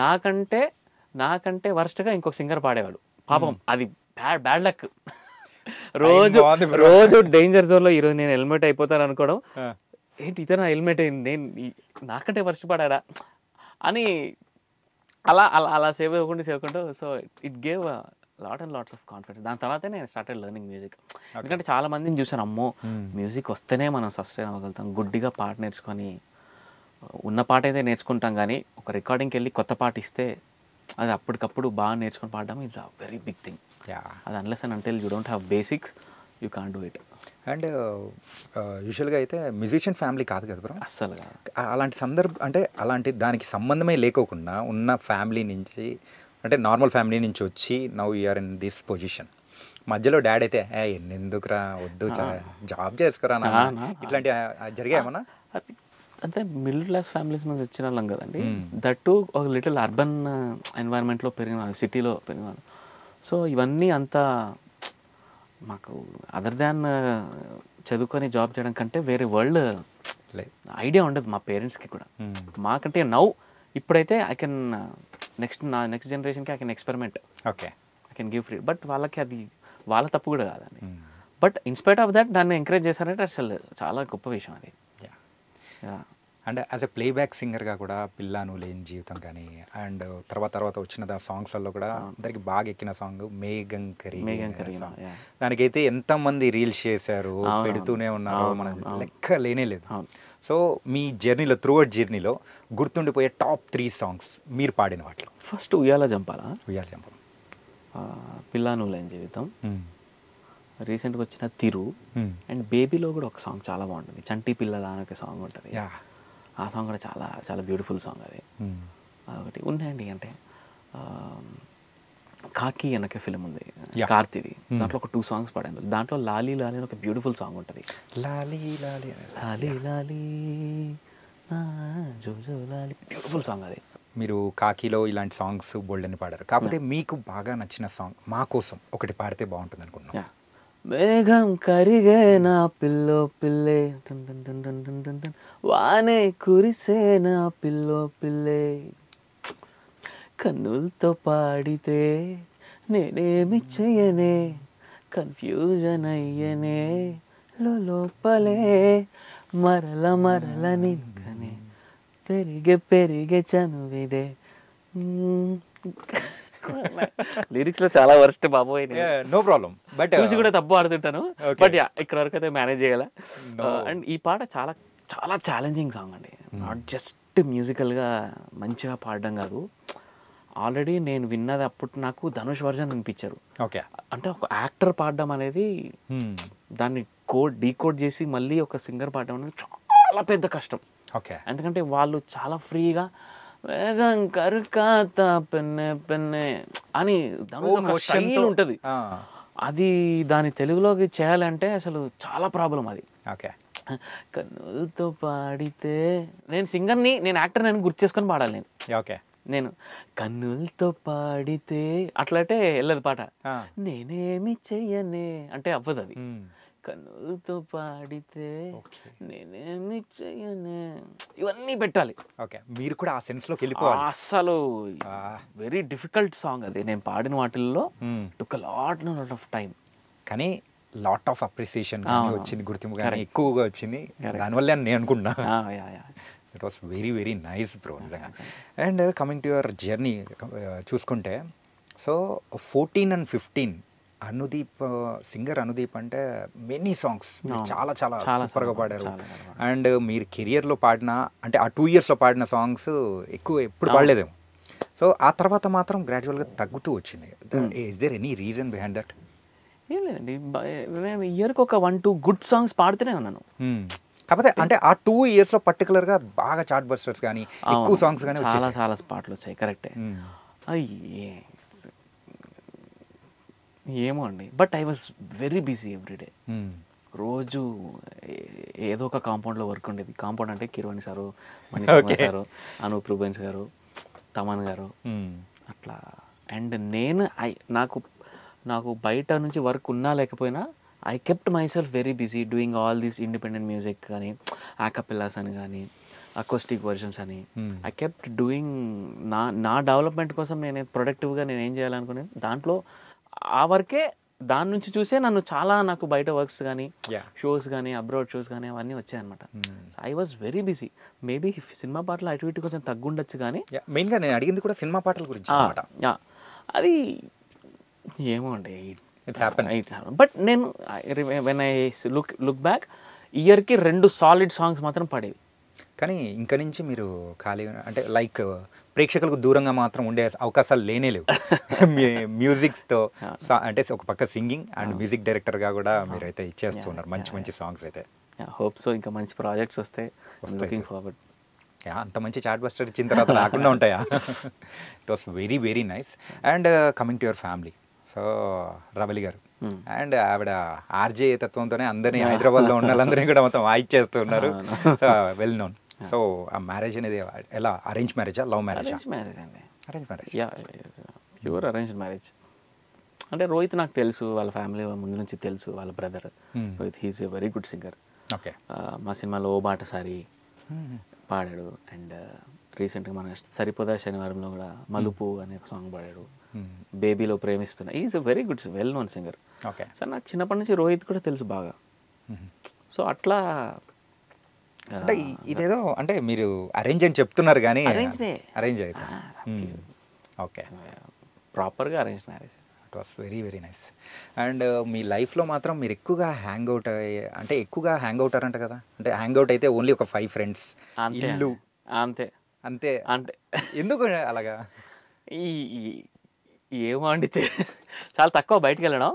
నాకంటే వర్స్ట్గా ఇంకొక సింగర్ పాడేవాడు. పాపం అది బ్యాడ్ లక్. రోజు డేంజర్ జోన్లో ఈరోజు నేను హెల్మెట్ అయిపోతాను అనుకోవడం, ఏంటి ఇతను హెల్మెట్ అయింది, నేను నాకంటే వర్ష పడారా అని అలా అలా అలా సేవ్ అవ్వకుండా so it gave lots of confidence. దాని తర్వాతే నేను స్టార్టెడ్ లెర్నింగ్ మ్యూజిక్. ఎందుకంటే చాలా మందిని చూసాను, అమ్మో మ్యూజిక్ వస్తేనే మనం సస్టైన్ అవ్వగలుగుతాం, గుడ్డిగా పాట నేర్చుకొని ఉన్న పాట అయితే నేర్చుకుంటాం కానీ ఒక రికార్డింగ్కి వెళ్ళి కొత్త పాట ఇస్తే అది అప్పటికప్పుడు బాగా నేర్చుకొని పాడడం it's a very big thing. అది unless and until you don't have basics you can't do it. And యూజువల్గా అయితే మ్యూజిషియన్ ఫ్యామిలీ కాదు కదా బ్రో అస్సలు. అలాంటి అంటే అలాంటి దానికి సంబంధమే లేకోకుండా ఉన్న ఫ్యామిలీ నుంచి, అంటే నార్మల్ ఫ్యామిలీ నుంచి వచ్చి now you're in this position, మధ్యలో డాడీ అయితే ఎందుకురా వద్దు జాబ్ చేసుకురా ఇట్లాంటి జరిగాయేమన్నా? అంటే మిడిల్ క్లాస్ ఫ్యామిలీస్ నుంచి వచ్చిన వాళ్ళం కదండి. దట్టు ఒక లిటిల్ అర్బన్ ఎన్వైరన్మెంట్లో పెరిగిన వాళ్ళు, సిటీలో పెరిగిన వాళ్ళు. సో ఇవన్నీ అంతా మాకు అదర్ దాన్ చదువుకొని జాబ్ చేయడం కంటే వేరే వరల్డ్ ఐడియా ఉండదు మా పేరెంట్స్కి కూడా. మాకంటే ఇప్పుడైతే ఐ కెన్ నెక్స్ట్ జనరేషన్కి I can experiment, okay, I can give free. But వాళ్ళకి అది వాళ్ళ తప్పు కూడా కాదండి. బట్ ఇన్స్పైట్ ఆఫ్ దట్ దాన్ని ఎంకరేజ్ చేశారంటే అసలు చాలా గొప్ప విషయం అది. అండ్ యాజ్ ఎ ప్లేబ్యాక్ సింగర్గా కూడా పిల్లాను లేని జీవితం కానీ, అండ్ తర్వాత వచ్చిన సాంగ్స్లలో కూడా అందరికి బాగా ఎక్కిన సాంగ్ మేఘం కరీనా. దానికైతే ఎంతమంది రీల్స్ చేశారు, పెడుతూనే ఉన్నారు, మనం లెక్క లేనే లేదు. సో మీ జర్నీలో త్రూఅవుట్ జర్నీలో గుర్తుండిపోయే టాప్ 3 సాంగ్స్ మీరు పాడిన వాటిలో? ఫస్ట్ ఉయ్యాల జంపాల, పిల్లాను లేని జీవితం, రీసెంట్గా వచ్చిన తిరు, అండ్ బేబీలో కూడా ఒక సాంగ్ చాలా బాగుంటుంది, చంటి పిల్లల అనే ఒక సాంగ్ ఉంటుంది. ఆ సాంగ్ కూడా చాలా చాలా బ్యూటిఫుల్ సాంగ్ అది. అదొకటి ఉన్నాయండి. అంటే కాకి వెనక ఫిలిం ఉంది కార్తీది, దాంట్లో ఒక 2 సాంగ్స్ పాడాను. దాంట్లో లాలీ లాలీ అని ఒక బ్యూటిఫుల్ సాంగ్ ఉంటుంది. లాలీ లాలీ లాలీ లాలీ జో లాలీ, బ్యూటిఫుల్ సాంగ్ అది. మీరు కాకిలో ఇలాంటి సాంగ్స్ బోల్డ్ అని పాడారు, కాకపోతే మీకు బాగా నచ్చిన సాంగ్ మా కోసం ఒకటి పాడితే బాగుంటుంది అనుకుంటున్నాను. మేఘం కరిగే నా పిల్లో పిల్లే, వానే కురిసే నా పిల్లో పిల్లే, కన్నులతో పాడితే నేనేమి చెయ్యనే, కన్ఫ్యూజన్ అయ్యనే లోపలే, మరల నిన్కనే పెరిగే చనువిదే. లిరిక్స్ లో చాలా వర్స్ట్ బాబోయ్, నో ప్రాబ్లం, బట్ చూసి కూడా తప్పు ఆడుతుంటాను. బట్ ఇక్కడ వరకు అయితే మేనేజ్ చేయగల. అండ్ ఈ పాట చాలా చాలా ఛాలెంజింగ్ సాంగ్ అండి. నాట్ జస్ట్ మ్యూజికల్గా మంచిగా పాడడం కాదు, ఆల్రెడీ నేను విన్నది అప్పుడు నాకు ధనుష్ వర్జన్ అనిపించారు. ఓకే, అంటే ఒక యాక్టర్ పాడడం అనేది, దాన్ని డీకోడ్ చేసి మళ్ళీ ఒక సింగర్ పాడడం అనేది చాలా పెద్ద కష్టం. ఓకే, ఎందుకంటే వాళ్ళు చాలా ఫ్రీగా వేగం కరుకాత పెన్నే పెన్నే అని స్టైల్ ఉంటుంది. అది దాని తెలుగులోకి చేయాలంటే అసలు చాలా ప్రాబ్లం అది. ఓకే, కన్నులతో పాడితే, నేను సింగర్ని, నేను యాక్టర్ అని గుర్తు చేసుకొని పాడాలి నేను. ఓకే, నేను కన్నులతో పాడితే అట్లయితే వెళ్ళదు పాట. నేనేమి చెయ్యనే అంటే అవ్వదు అది. కన్నులతో పాడితే నేనేమి చెయ్యనే, ఇవన్నీ పెట్టాలి. ఓకే, మీరు కూడా ఆ సెన్స్లోకి వెళ్ళిపోవాలి. అసలు వెరీ డిఫికల్ట్ సాంగ్ అది. నేను పాడిన వాటిల్లో టుక్ లాట్ ఆఫ్ టైం, కానీ లాట్ ఆఫ్ అప్రిసియేషన్ వచ్చింది, గుర్తింపు కానీ ఎక్కువగా వచ్చింది. దానివల్ల నేను అనుకుంటున్నా it was very very nice bro. And coming to your journey చూసుకుంటే, so 14 and 15 Anudeep, singer Anudeep అంటే మెనీ సాంగ్స్ చాలా చాలా సూపర్గా పాడారు. అండ్ మీరు కెరియర్లో పాడిన, అంటే ఆ 2 yearsలో పాడిన సాంగ్స్ ఎక్కువ ఎప్పుడు పాడలేదేమో. సో ఆ తర్వాత మాత్రం గ్రాడ్యువల్గా తగ్గుతూ వచ్చింది. Is there any reason behind that? ఏం లేదండి, నేను ఇయర్కి ఒక 1-2 గుడ్ సాంగ్స్ పాడుతూనే ఉన్నాను. కాకపోతే అంటే ఆ 2 ఇయర్స్లో పర్టికులర్గా బాగా చార్ట్ బస్టర్స్ కానీ ఎక్కువ సాంగ్స్ కానీ చాలా వచ్చేసాయి. చాలా పాటలు వచ్చాయి, కరెక్టే. అయ్యే ఏమో అండి, but I was very busy everyday. రోజు ఏదో ఒక కాంపౌండ్లో వర్క్ ఉండేది. కాంపౌండ్ అంటే కిరవాణి సారు, మనీష్ సారు, అనూప్ రూబెన్స్ గారు, తమన్ గారు, అట్లా. అండ్ నేను నాకు నాకు బయట నుంచి వర్క్ ఉన్నా లేకపోయినా I kept my self very busy doing all these independent music కానీ, ఆకపిల్లాస్ అని కానీ, అకోస్టిక్ వర్షన్స్ అని. ఐ కెప్ట్ డూయింగ్ నా డెవలప్మెంట్ కోసం నేను ప్రొడక్టివ్గా నేను ఏం చేయాలనుకునేది దాంట్లో ఆ వర్కే. దాని నుంచి చూసే నాకు బయట వర్క్స్ కానీ, షోస్ కానీ, అబ్రాడ్ షోస్ కానీ అవన్నీ వచ్చాయన్నమాట. I was very busy. Maybe cinema పాటలు అటు ఇటు కొంచెం తగ్గుండొచ్చు కానీ మెయిన్గా నేను అడిగింది కూడా సినిమా పాటల గురించి. అది ఏమో అండి, ఇట్స్ హ్యాపెన్. బట్ నేను వెన్ ఐ లుక్ బ్యాక్ ఇయర్కి 2 సాలిడ్ సాంగ్స్ మాత్రం పడేవి. కానీ ఇంక నుంచి మీరు ఖాళీగా అంటే లైక్ ప్రేక్షకులకు దూరంగా మాత్రం ఉండే అవకాశాలు లేనే లేవు. మ్యూజిక్స్తో అంటే ఒక పక్క సింగింగ్ అండ్ మ్యూజిక్ డైరెక్టర్గా కూడా మీరైతే ఇచ్చేస్తున్నారు మంచి మంచి సాంగ్స్ అయితే. హోప్ సో, ఇంకా మంచి ప్రాజెక్ట్స్ వస్తాయి. Looking forward. అంత మంచి చాట్ బస్టర్ ఇచ్చిన తర్వాత రాకుండా ఉంటాయా? It was very very nice. And coming to your family, so Ravali గారు అండ్ ఆవిడ ఆర్జే తత్వంతోనే అందరినీ హైదరాబాద్లో ఉన్న వాళ్ళందరినీ కూడా మొత్తం వాయిచ్చేస్తూ ఉన్నారు. So well known. సో ఆ మ్యారేజ్ అనేది ఎలా, అరేంజ్ మ్యారేజా, లవ్ మ్యారేజ్? అరేంజ్ మ్యారేజ్ అండి. Arrange marriage, pure arrange marriage. అంటే రోహిత్ నాకు తెలుసు, వాళ్ళ ఫ్యామిలీ ముందు నుంచి తెలుసు, వాళ్ళ brother Rohit, he is a very good singer. Okay. మా సినిమాలో ఓ బాటసారి పాడాడు. అండ్ రీసెంట్గా మన సరిపోదా శనివారంలో కూడా మలుపు అనే ఒక సాంగ్ పాడాడు. బేబీలో ప్రేమిస్తున్నా. Is a very good well known singer. Okay. So నాకు చిన్నప్పటి నుంచి రోహిత్ కూడా తెలుసు బాగా. సో అట్లా అంటే ఇదేదో అంటే మీరు అరేంజ్ అని చెప్తున్నారు కానీ అరేంజ్ అయితే ఓకే, ప్రాపర్గా arrange marriage. It was very very nice. And మీ లైఫ్లో మాత్రం మీరు ఎక్కువగా హ్యాంగ్ అవుట్ అంటే ఎక్కువగా హ్యాంగ్ అవుట్ అరంట కదా, అంటే హ్యాంగ్ అవుట్ అయితే ఓన్లీ ఒక 5 ఫ్రెండ్స్, ఇల్లు, అంతే అంతే అంటే ఎందుకు అలాగా? ఏమో అండి, చాలా తక్కువ బయటకు వెళ్ళడం,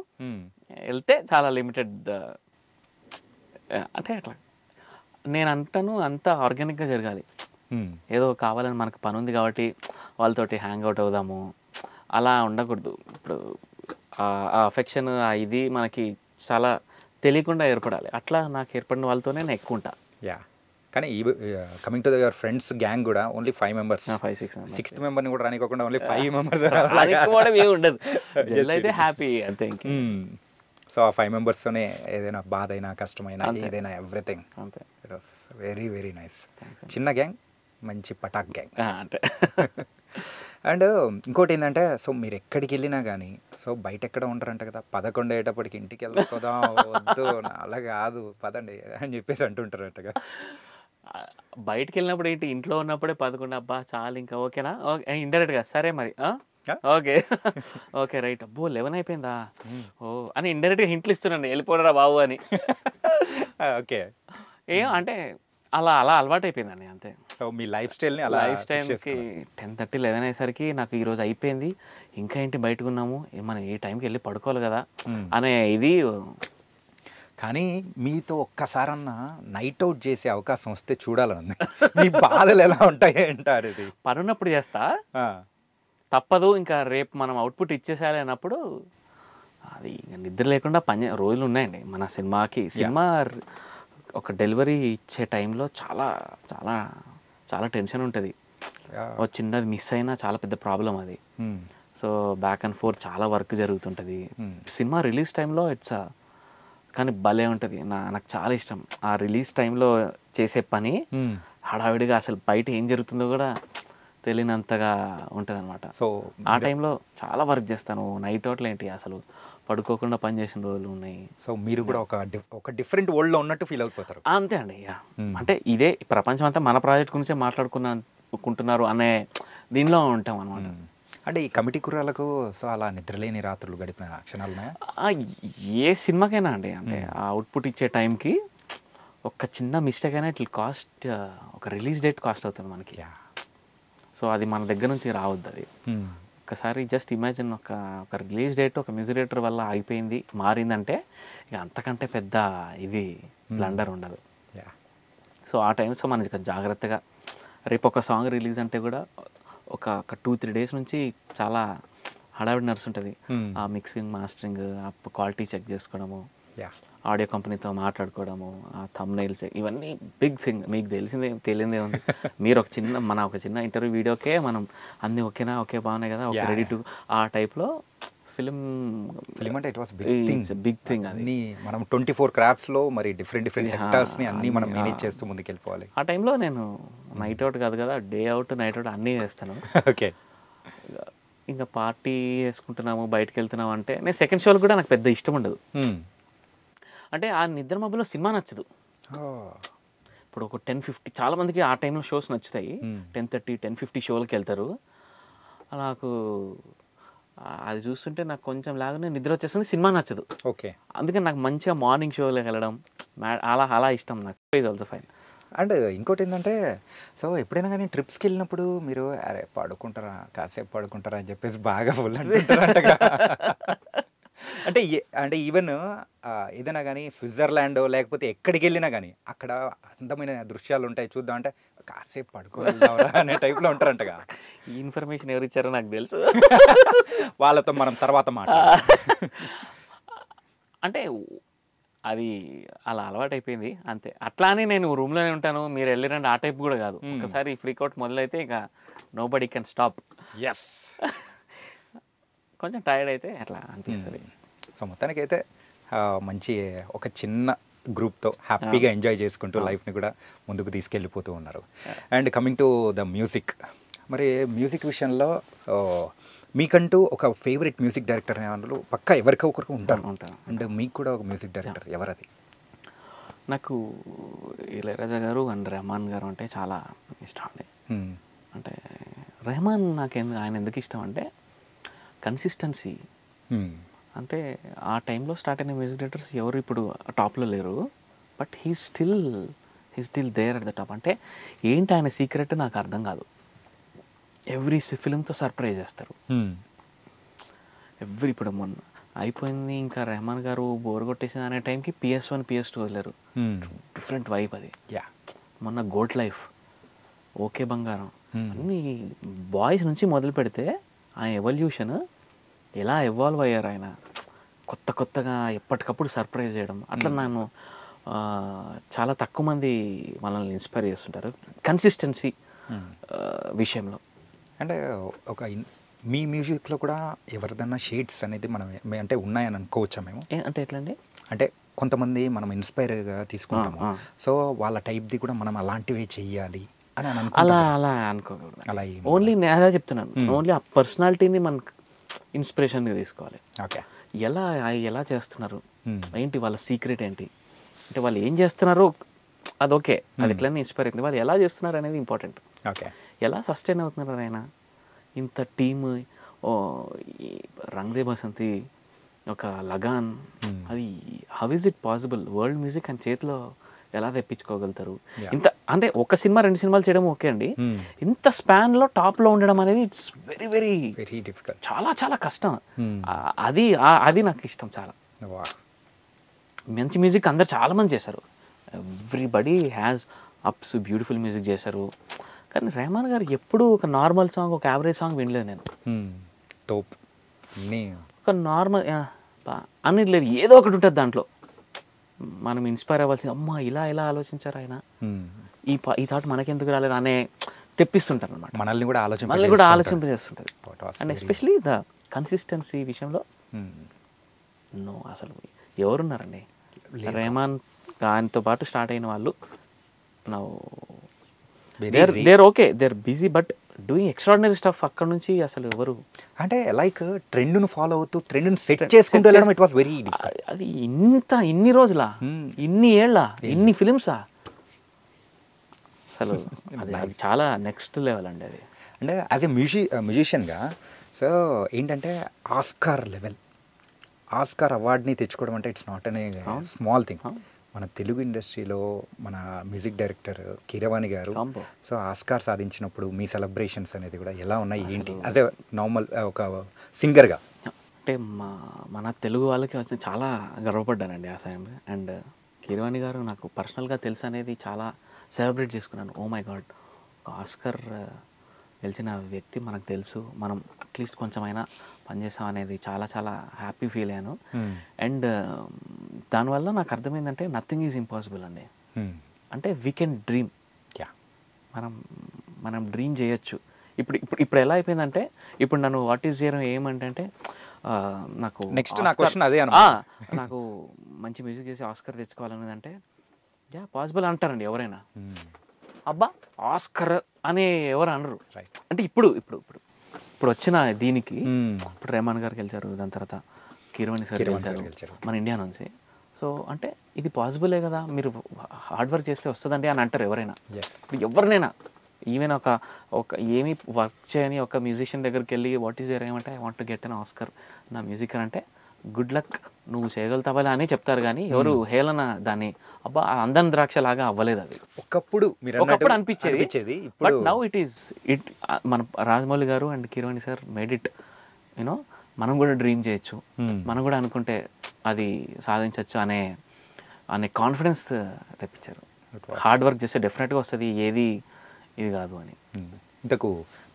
వెళ్తే చాలా లిమిటెడ్. అంటే అట్లా నేను అంటాను, అంతా ఆర్గానిక్గా జరగాలి. ఏదో కావాలని మనకు పని ఉంది కాబట్టి వాళ్ళతోటి హ్యాంగ్ అవుట్ అవుదాము అలా ఉండకూడదు. ఇప్పుడు ఆ అఫెక్షన్ ఇది మనకి చాలా తెలియకుండా ఏర్పడాలి. అట్లా నాకు ఏర్పడిన వాళ్ళతోనే నేను ఎక్కువ ఉంటా. యా. కానీ ఈ coming to your friends gang కూడా ఓన్లీ 5 మెంబర్స్, 5-6 సిక్స్త్ మెంబర్ని కూడా రానికోకుండా ఓన్లీ 5 మెంబర్స్ ఏమి ఉండదు, అయితే హ్యాపీ అంతే. సో ఆ 5 మెంబర్స్తోనే ఏదైనా బాధ అయినా కష్టమైనా ఏదైనా ఎవ్రీథింగ్ అంతే. It was very very nice. చిన్న గ్యాంగ్, మంచి పటాక్ గ్యాంగ్ అంటే. అండ్ ఇంకోటి ఏంటంటే, సో మీరు ఎక్కడికి వెళ్ళినా కానీ సో బయట ఎక్కడ ఉంటారంట కదా, 11 అయ్యేటప్పటికి ఇంటికి వెళ్ళిపోదాం, వద్దు అలా కాదు పదండి అని చెప్పేసి అంటుంటారంటగా. బయటికి వెళ్ళినప్పుడు ఏంటి, ఇంట్లో ఉన్నప్పుడే 11 అబ్బా చాలు ఇంకా ఓకేనా, ఓకే ఇండైరెక్ట్గా సరే మరి ఓకే ఓకే రైట్, అబ్బో 11 అయిపోయిందా ఓ అని ఇండైరెక్ట్గా హింట్లు ఇస్తున్నాను, వెళ్ళిపోడరా బాబు అని. ఓకే. ఏం అంటే అలా అలా అలవాటు అయిపోయిందండి అంతే. సో మీ లైఫ్ స్టైల్ని అలా లైఫ్ స్టైల్కి 10:30, 11 అయ్యేసరికి నాకు ఈరోజు అయిపోయింది, ఇంకా ఏంటి బయటకు ఉన్నాము, మనం ఏ టైంకి వెళ్ళి పడుకోవాలి కదా అనే ఇది. కానీ మీతో ఒక్కసారన్నా నైట్ అవుట్ చేసే అవకాశం వస్తే చూడాలని, మీ బాధలు ఎలా ఉంటాయి అంటారు. ఇది పని ఉన్నప్పుడు చేస్తా, తప్పదు ఇంకా రేపు మనం అవుట్పుట్ ఇచ్చేసేయాలి అన్నప్పుడు అది నిద్ర లేకుండా రోజులు ఉన్నాయండి. మన సినిమా ఒక డెలివరీ ఇచ్చే టైంలో చాలా చాలా చాలా టెన్షన్ ఉంటుంది. ఓ చిన్నది మిస్ అయినా చాలా పెద్ద ప్రాబ్లం అది. సో బ్యాక్ అండ్ ఫోర్త్ చాలా వర్క్ జరుగుతుంటుంది. సినిమా రిలీజ్ టైంలో కానీ భలే ఉంటుంది. నాకు చాలా ఇష్టం ఆ రిలీజ్ టైంలో చేసే పని. హడావిడిగా అసలు బయట ఏం జరుగుతుందో కూడా తెలియనంతగా ఉంటుంది అనమాట. సో ఆ టైంలో చాలా వర్క్ చేస్తాను. నైట్ అవుట్లు ఏంటి అసలు పడుకోకుండా పని చేసిన రోజులు ఉన్నాయి. సో మీరు కూడా ఒక డిఫరెంట్ వరల్డ్లో ఉన్నట్టు ఫీల్ అయిపోతారు. అంతే అండి. అంటే ఇదే ప్రపంచం అంతా మన ప్రాజెక్ట్ గురించే మాట్లాడుకుంటున్నారు అనే దీనిలో ఉంటాం అనమాట. అంటే ఈ కమిటీ కుర్రాలకు సో అలా నిద్రలేని రాత్రులు గడిపిన క్షణాలు ఏ సినిమాకైనా అండి. అంటే ఆ అవుట్పుట్ ఇచ్చే టైంకి ఒక చిన్న మిస్టేక్ అయినా ఇట్లా కాస్ట్, ఒక రిలీజ్ డేట్ కాస్ట్ అవుతుంది మనకి. సో అది మన దగ్గర నుంచి రావద్దు. అది ఒక్కసారి జస్ట్ ఇమాజిన్ ఒక రిలీజ్ డేట్ ఒక మ్యూజిక్ డైరెక్టర్ వల్ల ఆగిపోయింది మారిందంటే ఇక అంతకంటే పెద్ద ఇది బ్లండర్ ఉండదు. యా సో ఆ టైమ్స్ మనకి జాగ్రత్తగా రేపు ఒక సాంగ్ రిలీజ్ అంటే కూడా ఒక 2-3 డేస్ నుంచి చాలా హడావిడి నడుస్తుంటుంది. ఆ మిక్సింగ్ మాస్టరింగ్ ఆ క్వాలిటీ చెక్ చేసుకోవడము, యా ఆడియో కంపెనీతో మాట్లాడుకోవడము, ఆ థంబ్నెయిల్స్ ఇవన్నీ బిగ్ థింగ్. మీకు తెలియదే ఉంది. మీరు ఒక చిన్న ఇంటర్వ్యూ వీడియోకే మనం అన్నీ ఓకేనా, ఓకే బాగున్నాయి కదా, ఓకే రెడీ టు ఆ టైప్లో ఫిలిం అంటే ఇట్ వాస్ బిగ్ థింగ్ అది. అన్ని మనం 24 క్రాఫ్ట్స్లో మరి డిఫరెంట్ సెక్టార్స్ని అన్నీ మనం మేనేజ్ చేస్తూ ముందుకెళ్ళిపోవాలి. ఆ టైంలో నేను నైట్ అవుట్ కాదు కదా, డే అవుట్ నైట్ అవుట్ అన్నీ చేస్తాను. ఓకే ఇంకా పార్టీ వేసుకుంటున్నాము, బయటకు వెళ్తున్నాము అంటే నేను సెకండ్ షోలు కూడా నాకు పెద్ద ఇష్టం ఉండదు. అంటే ఆ నిద్ర మబ్బులో సినిమా నచ్చదు. ఇప్పుడు ఒక 10-50 చాలా మందికి ఆ టైంలో షోస్ నచ్చుతాయి. 10:30, 10:50 షోలకి వెళ్తారు. నాకు అది చూస్తుంటే నాకు కొంచెం లాగానే నిద్ర వచ్చేస్తుంది, సినిమా నచ్చదు. ఓకే అందుకని నాకు మంచిగా మార్నింగ్ షోలోకి వెళ్ళడం అలా ఇష్టం నాకు. Is also fine. అండ్ ఇంకోటి ఏంటంటే సో ఎప్పుడైనా కానీ ట్రిప్స్కి వెళ్ళినప్పుడు మీరు అరే పడుకుంటారా కాసేపు పడుకుంటారా అని చెప్పేసి బాగా ఫుల్ అంటుంటారంటగా. అంటే ఈవెన్ ఏదైనా కానీ స్విట్జర్లాండ్ లేకపోతే ఎక్కడికి వెళ్ళినా కానీ అక్కడ అందమైన దృశ్యాలు ఉంటాయి చూద్దాం అంటే కాసేపు పడుకోవాలా అనే టైప్లో ఉంటారంటగా. ఈ ఇన్ఫర్మేషన్ ఎవరు ఇచ్చారో నాకు తెలుసు. వాళ్ళతో మనం తర్వాత అంటే అది అలా అలవాటు అయిపోయింది అంతే. అట్లా అని నేను రూమ్లోనే ఉంటాను మీరు వెళ్ళిరండి ఆ టైప్ కూడా కాదు. ఒకసారి ఫ్రీకౌట్ మొదలైతే ఇక nobody can stop. Yes కొంచెం టైర్డ్ అయితే అట్లా అనిపిస్తుంది. సో మొత్తానికైతే మంచి ఒక చిన్న గ్రూప్తో హ్యాపీగా ఎంజాయ్ చేసుకుంటూ లైఫ్ని కూడా ముందుకు తీసుకెళ్ళిపోతూ ఉన్నారు. And coming to the music, మరి మ్యూజిక్ విషయంలో సో మీకంటూ ఒక ఫేవరెట్ మ్యూజిక్ డైరెక్టర్ అనే పక్కా ఎవరికొకరికి ఉంటారు. అండ్ మీకు కూడా ఒక మ్యూజిక్ డైరెక్టర్ ఎవరది? నాకు ఇళయరాజా గారు అండ్ రెహమాన్ గారు అంటే చాలా ఇష్టం అండి. అంటే రెహమాన్ ఆయన ఎందుకు ఇష్టం అంటే కన్సిస్టెన్సీ. అంటే ఆ టైంలో స్టార్ట్ అయిన మ్యూజిక్ డైరెక్టర్స్ ఎవరు ఇప్పుడు టాప్లో లేరు, but he still there at the top. అంటే ఏంటి ఆయన సీక్రెట్ నాకు అర్థం కాదు. ఎవ్రీ ఫిలింతో సర్ప్రైజ్ చేస్తారు. ఇప్పుడు మొన్న అయిపోయింది ఇంకా రెహమాన్ గారు బోర్ కొట్టేసింది అనే టైంకి PS1 PS2 వదిలేరు. డిఫరెంట్ వైబ్ అది. మొన్న గోట్ లైఫ్, ఓకే బంగారం, అన్ని బాయ్స్ నుంచి మొదలు పెడితే ఆయన ఎవల్యూషన్ ఎలా ఎవాల్వ్ అయ్యారు ఆయన కొత్తగా ఎప్పటికప్పుడు సర్ప్రైజ్ చేయడం. అట్లా నన్ను చాలా తక్కువ మంది మనల్ని ఇన్స్పైర్ చేస్తుంటారు కన్సిస్టెన్సీ విషయంలో. అంటే ఒక మీ మ్యూజిక్లో కూడా ఎవరిదన్నా షేడ్స్ అనేది మనం అంటే ఉన్నాయని అనుకోవచ్చా మేము? అంటే ఎట్లా అండి? అంటే కొంతమంది మనం ఇన్స్పైర్గా తీసుకుంటాము, సో వాళ్ళ టైప్ది కూడా మనం అలాంటివే చెయ్యాలి అని అలా అనుకోకూడదు. అలా ఓన్లీ నేను అదే చెప్తున్నాను, ఓన్లీ ఆ పర్సనాలిటీని మనకు ఇన్స్పిరేషన్గా తీసుకోవాలి. ఓకే ఎలా చేస్తున్నారు, ఏంటి వాళ్ళ సీక్రెట్ ఏంటి, అంటే వాళ్ళు ఏం చేస్తున్నారు అది ఓకే, అది ఎట్లనే ఇన్స్పైర్ అవుతుంది. వాళ్ళు ఎలా చేస్తున్నారు అనేది ఇంపార్టెంట్. ఓకే ఎలా సస్టైన్ అవుతున్నారు ఆయన, ఇంత టీమ్, రంగ్ దే బసంతి, ఒక లగాన్, అది how is it possible? World music అని చేతిలో ఎలా తెప్పించుకోగలుగుతారు? ఇంత అంటే ఒక సినిమా 2 సినిమాలు చేయడం ఓకే అండి, ఇంత స్పాన్లో టాప్లో ఉండడం అనేది it's very very very difficult, చాలా చాలా కష్టం. అది నాకు ఇష్టం చాలా. మంచి మ్యూజిక్ అందరు చాలా మంది చేశారు, everybody has ups, beautiful music చేశారు. కానీ రెహమాన్ గారు ఎప్పుడు ఒక నార్మల్ సాంగ్, ఒక యావరేజ్ సాంగ్ వినలేదు నేను. ఒక నార్మల్ అని లేదు, ఏదో ఒకటి ఉంటుంది దాంట్లో మనం ఇన్స్పైర్ అవ్వాల్సింది. అమ్మా ఇలా ఆలోచించారు ఆయన, ఈ థాట్ మనకెందుకు రాలేదు అనే తెప్పిస్తుంటారు అనమాట. మనల్ని కూడా ఆలోచింపజేస్తుంటుంది. అండ్ ఎస్పెషలీ ద కన్సిస్టెన్సీ విషయంలో నో అసలు ఎవరున్నారండి? రెహమాన్ ఆయనతో పాటు స్టార్ట్ అయిన వాళ్ళు they're okay, they're busy but doing extraordinary stuff. అక్కడ నుంచి అసలు ఎవరు అంటే లైక్ ట్రెండ్ను ఫాలో అవుతూ ట్రెండ్ను సెట్ చేసుకుంటూ వెళ్ళడం, ఇట్ వాస్ వెరీ అది ఇన్ని రోజులా, ఇన్ని ఏళ్ళ, ఇన్ని ఫిలిమ్సా, అసలు అది చాలా నెక్స్ట్ లెవెల్ అండి అది. అంటే యాజ్ ఎ మ్యూజిషియన్గా సో ఏంటంటే ఆస్కార్ అవార్డ్ని తెచ్చుకోవడం అంటే ఇట్స్ నాట్ అనే స్మాల్ థింగ్. మన తెలుగు ఇండస్ట్రీలో మన మ్యూజిక్ డైరెక్టర్ కీరవాణి గారు కాంబో సో ఆస్కార్ సాధించినప్పుడు మీ సెలబ్రేషన్స్ అనేది కూడా ఎలా ఉన్నాయి ఏంటి అసలు- యాజ్ ఎ నార్మల్ ఒక సింగర్గా? అంటే మన తెలుగు వాళ్ళకి వచ్చి చాలా గర్వపడ్డానండి ఆ సమయంలో. అండ్ కీరవాణి గారు నాకు పర్సనల్గా తెలుసు అనేది చాలా సెలబ్రేట్ చేసుకున్నాను. ఓ మై గాడ్, ఆస్కర్ గెలిచిన వ్యక్తి మనకు తెలుసు, మనం అట్లీస్ట్ కొంచెమైనా పనిచేసాం అనేది చాలా చాలా హ్యాపీ ఫీల్ అయ్యాను. అండ్ దానివల్ల నాకు అర్థమైందంటే నథింగ్ ఈజ్ ఇంపాసిబుల్ అండి. అంటే వీ కెన్ డ్రీమ్. యా, మనం డ్రీమ్ చేయొచ్చు. ఇప్పుడు ఇప్పుడు ఇప్పుడు ఎలా అయిపోయిందంటే, ఇప్పుడు నన్ను వాట్ ఈస్ చేయడం ఏమంటే నాకు నెక్స్ట్ నా ఆస్కార్- క్వశ్చన్ అదే అన్నమాట. నాకు మంచి మ్యూజిక్ చేసి ఆస్కర్ తెచ్చుకోవాలనేది అంటే యా పాసిబుల్ అంటారండి ఎవరైనా. అబ్బా ఆస్కర్ అని ఎవరు అనరు. రైట్. అంటే ఇప్పుడు ఇప్పుడు ఇప్పుడు ఇప్పుడు వచ్చిన దీనికి ఇప్పుడు రెహమాన్ గారు గెలిచారు, దాని తర్వాత కీరవాణి సార్ గెలిచారు మన ఇండియా నుంచి. సో అంటే ఇది పాసిబులే కదా, మీరు హార్డ్ వర్క్ చేస్తే వస్తుందండి అని అంటారు ఎవరైనా. ఇప్పుడు ఎవరినైనా ఈవెన్ ఒక ఒక ఏమి వర్క్ చేయని ఒక మ్యూజిషియన్ దగ్గరికి వెళ్ళి వాట్ ఈస్ యర్ ఏమంటే I want to get an Oscar నా మ్యూజిక్ అని అంటే గుడ్ లక్, నువ్వు చేయగలుగుతావా అని చెప్తారు. కానీ ఎవరు హేళన దాన్ని అబ్బా అందం ద్రాక్ష లాగా అవ్వలేదు. అది ఒకప్పుడు మీరు ఒకప్పుడు అన్నట్టు అనిపించేది, ఇప్పుడు but now it is it. మన రాజమౌళి గారు and Keeravani sir made it. You know మనం కూడా డ్రీమ్ చేయొచ్చు, మనం కూడా అనుకుంటే అది సాధించవచ్చు అనే అనే కాన్ఫిడెన్స్ తెప్పించారు. హార్డ్ వర్క్ చేస్తే డెఫినెట్గా వస్తుంది, ఏది ఇది కాదు అని. ఇంతకు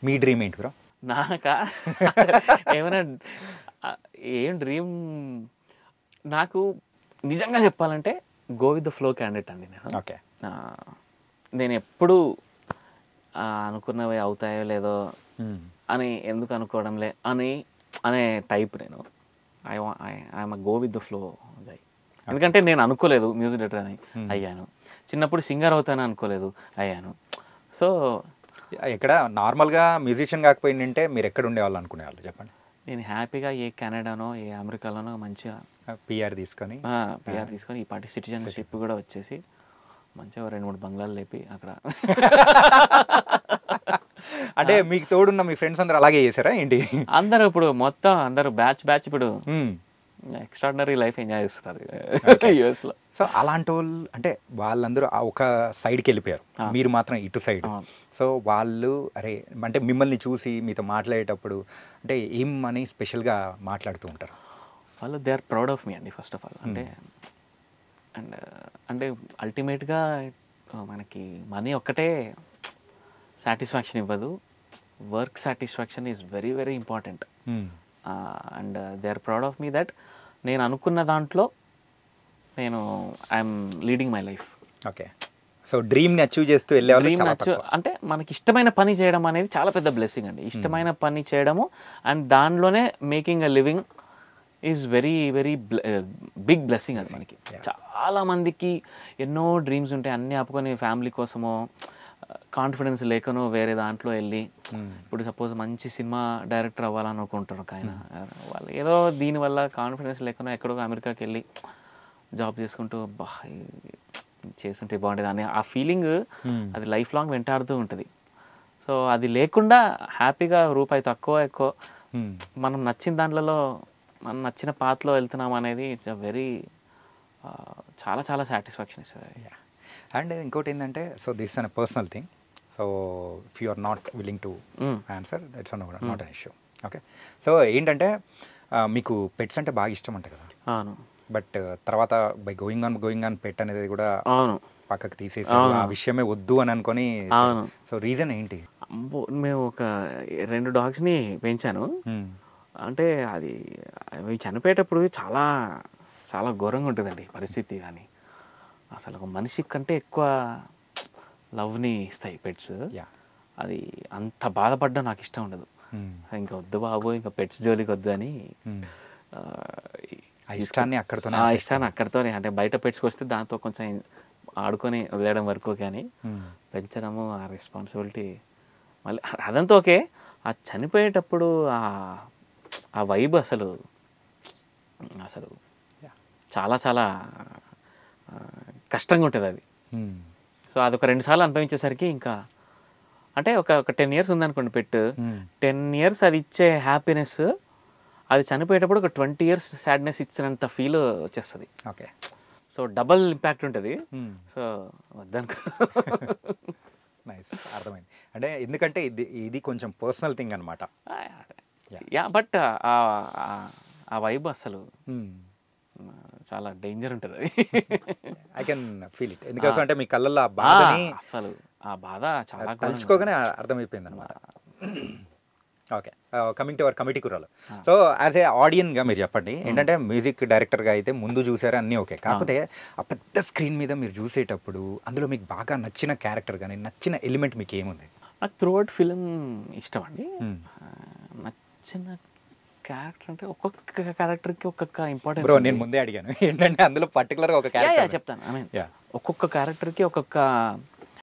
మీ డ్రీమ్ ఏంటి బ్రో? నాకా ఏమైనా ఏం డ్రీమ్, నాకు నిజంగా చెప్పాలంటే go with the flow candidate అండి నేను. ఓకే. నేను ఎప్పుడు అనుకున్నవి అవుతాయో లేదో అని ఎందుకు అనుకోవడంలే అనే టైప్ నేను. I'm go with the flow guy. ఎందుకంటే నేను అనుకోలేదు మ్యూజిక్ డైరెక్టర్ అని, అయ్యాను. చిన్నప్పుడు సింగర్ అవుతానని అనుకోలేదు, అయ్యాను. సో ఎక్కడ నార్మల్గా మ్యూజిషియన్ కాకపోయిందంటే మీరు ఎక్కడ ఉండేవాళ్ళు అనుకునేవాళ్ళు చెప్పండి? నేను హ్యాపీగా ఏ కెనడానో ఏ అమెరికాలోనో మంచిగా పిఆర్ తీసుకొని పిఆర్ తీసుకొని ఈ పార్టీ సిటిజన్షిప్ కూడా వచ్చేసి మంచిగా 2-3 బంగ్లాలు లేపి అక్కడ. అంటే మీకు తోడున్న మీ ఫ్రెండ్స్ అందరూ అలాగే చేశారా ఏంటి? అందరూ ఇప్పుడు మొత్తం అందరూ బ్యాచ్ ఇప్పుడు ఎక్స్ట్రాడినరీ లైఫ్ ఎంజాయ్ చేస్తున్నారు యూఎస్లో. సో అలాంటి వాళ్ళు అంటే వాళ్ళందరూ ఆ ఒక సైడ్కి వెళ్ళిపోయారు, మీరు మాత్రం ఇటు సైడ్. సో వాళ్ళు అరే అంటే మిమ్మల్ని చూసి మీతో మాట్లాడేటప్పుడు అంటే ఏం అని స్పెషల్గా మాట్లాడుతూ ఉంటారు? వాళ్ళు దే ఆర్ ప్రౌడ్ ఆఫ్ మీ అండి ఫస్ట్ ఆఫ్ ఆల్. అంటే అంటే అల్టిమేట్గా మనకి మనీ ఒక్కటే సాటిస్ఫాక్షన్ ఇవ్వదు, work satisfaction is very very important. And they are proud of me that నేను అనుకున్న దాంట్లో నేను I'm leading my life. Okay. So డ్రీమ్ని అచీవ్ చేస్తూ వెళ్ళేవాళ్ళు. అంటే మనకి ఇష్టమైన పని చేయడం అనేది చాలా పెద్ద బ్లెస్సింగ్ అండి. ఇష్టమైన పని చేయడము అండ్ దానిలోనే making a living is very very big blessing అది మనకి. చాలా మందికి ఎన్నో డ్రీమ్స్ ఉంటాయి, అన్నీ ఆపుకొని ఫ్యామిలీ కోసమో కాన్ఫిడెన్స్ లేకనో వేరే దాంట్లో వెళ్ళి ఇప్పుడు సపోజ్ మంచి సినిమా డైరెక్టర్ అవ్వాలని అనుకుంటారు ఆయన, వాళ్ళు ఏదో దీనివల్ల కాన్ఫిడెన్స్ లేకనో ఎక్కడో అమెరికాకి వెళ్ళి జాబ్ చేసుకుంటూ బా చేస్తుంటే బాగుంటుంది అని ఆ ఫీలింగ్ అది లైఫ్ లాంగ్ వెంటాడుతూ ఉంటుంది. సో అది లేకుండా హ్యాపీగా రూపాయి తక్కువ ఎక్కువ మనం నచ్చిన దాంట్లో మనం నచ్చిన పాత్రలో వెళ్తున్నాం అనేది ఇట్స్ అ వెరీ చాలా చాలా సాటిస్ఫాక్షన్ ఇస్తుంది. అండ్ ఇంకోటి ఏంటంటే so this an personal thing, so if you are not willing to answer that's not an issue. Okay. So ఏంటంటే మీకు పెట్స్ అంటే బాగా ఇష్టం అంట కదా? అవును. బట్ తర్వాత బై గోయింగ్ ఆన్ పెట్ అనేది కూడా అవును పక్కకు తీసేసి ఆ విషయమే వద్దు అని అనుకొని. అవును. సో రీజన్ ఏంటి? మేము ఒక 2 డాగ్స్ని పెంచాను. అంటే అది అవి చనిపోయేటప్పుడు చాలా చాలా ఘోరంగా ఉంటుందండి పరిస్థితి. కానీ అసలు ఒక మనిషి కంటే ఎక్కువ లవ్ని ఇస్తాయి పెట్స్. అది అంత బాధపడ్డా నాకు ఇష్టం ఉండదు. ఇంకా వద్దు బాబు, ఇంకా పెట్స్ జోలికి వద్దు అని ఇష్టాన్ని అక్కడితోనే అంటే బయట పెట్స్కి వస్తే దాంతో కొంచెం ఆడుకొని వదిలేయడం వరకు, కానీ పెంచడము ఆ రెస్పాన్సిబిలిటీ మళ్ళీ అదంతా ఓకే. ఆ చనిపోయేటప్పుడు ఆ వైబ్ అసలు చాలా చాలా కష్టంగా ఉంటుంది అది. సో అదొక 2 సార్లు అనుభవించేసరికి ఇంకా అంటే ఒక 10 years ఉందనుకోండి పెట్, 10 years అది ఇచ్చే హ్యాపీనెస్ అది చనిపోయేటప్పుడు ఒక 20 years సాడ్నెస్ ఇచ్చినంత ఫీల్ వచ్చేస్తుంది. ఓకే. సో డబల్ ఇంపాక్ట్ ఉంటుంది. సో వద్దనుకో. నైస్, అర్థమైంది. అంటే ఎందుకంటే ఇది కొంచెం పర్సనల్ థింగ్ అనమాట. యా, బట్ ఆ వైబ్ అసలు చాలా డేంజర్ ఉంటుంది అది. I can feel it. ఎందుకోసం అంటే మీ కళ్ళల్లో ఆ బాధని అసలు ఆ బాధ చాలా ఘోరంగా తలుచుకోగానే అర్థమైపోయింది అనమాట. Okay, coming to our Committee Kurrollu. So as a ఆడియన్గా మీరు చెప్పండి, ఏంటంటే మ్యూజిక్ డైరెక్టర్గా అయితే ముందు చూసారా అన్నీ ఓకే, కాకపోతే ఆ పెద్ద స్క్రీన్ మీద మీరు చూసేటప్పుడు అందులో మీకు బాగా నచ్చిన క్యారెక్టర్ కానీ నచ్చిన ఎలిమెంట్ మీకు ఏముంది? నాకు త్రూ అవుట్ ఫిలిం ఇష్టం అండి. నచ్చిన క్యారెక్టర్ అంటే ఒక్కొక్క క్యారెక్టర్కి ఒక్కొక్క ఇంపార్టెన్స్. బ్రో నేను ముందే అడిగాను ఏంటంటే అందులో పర్టికులర్గా ఒక క్యారెక్టర్ చెప్తాను. ఐ మీన్ ఒక్కొక్క క్యారెక్టర్కి ఒక్కొక్క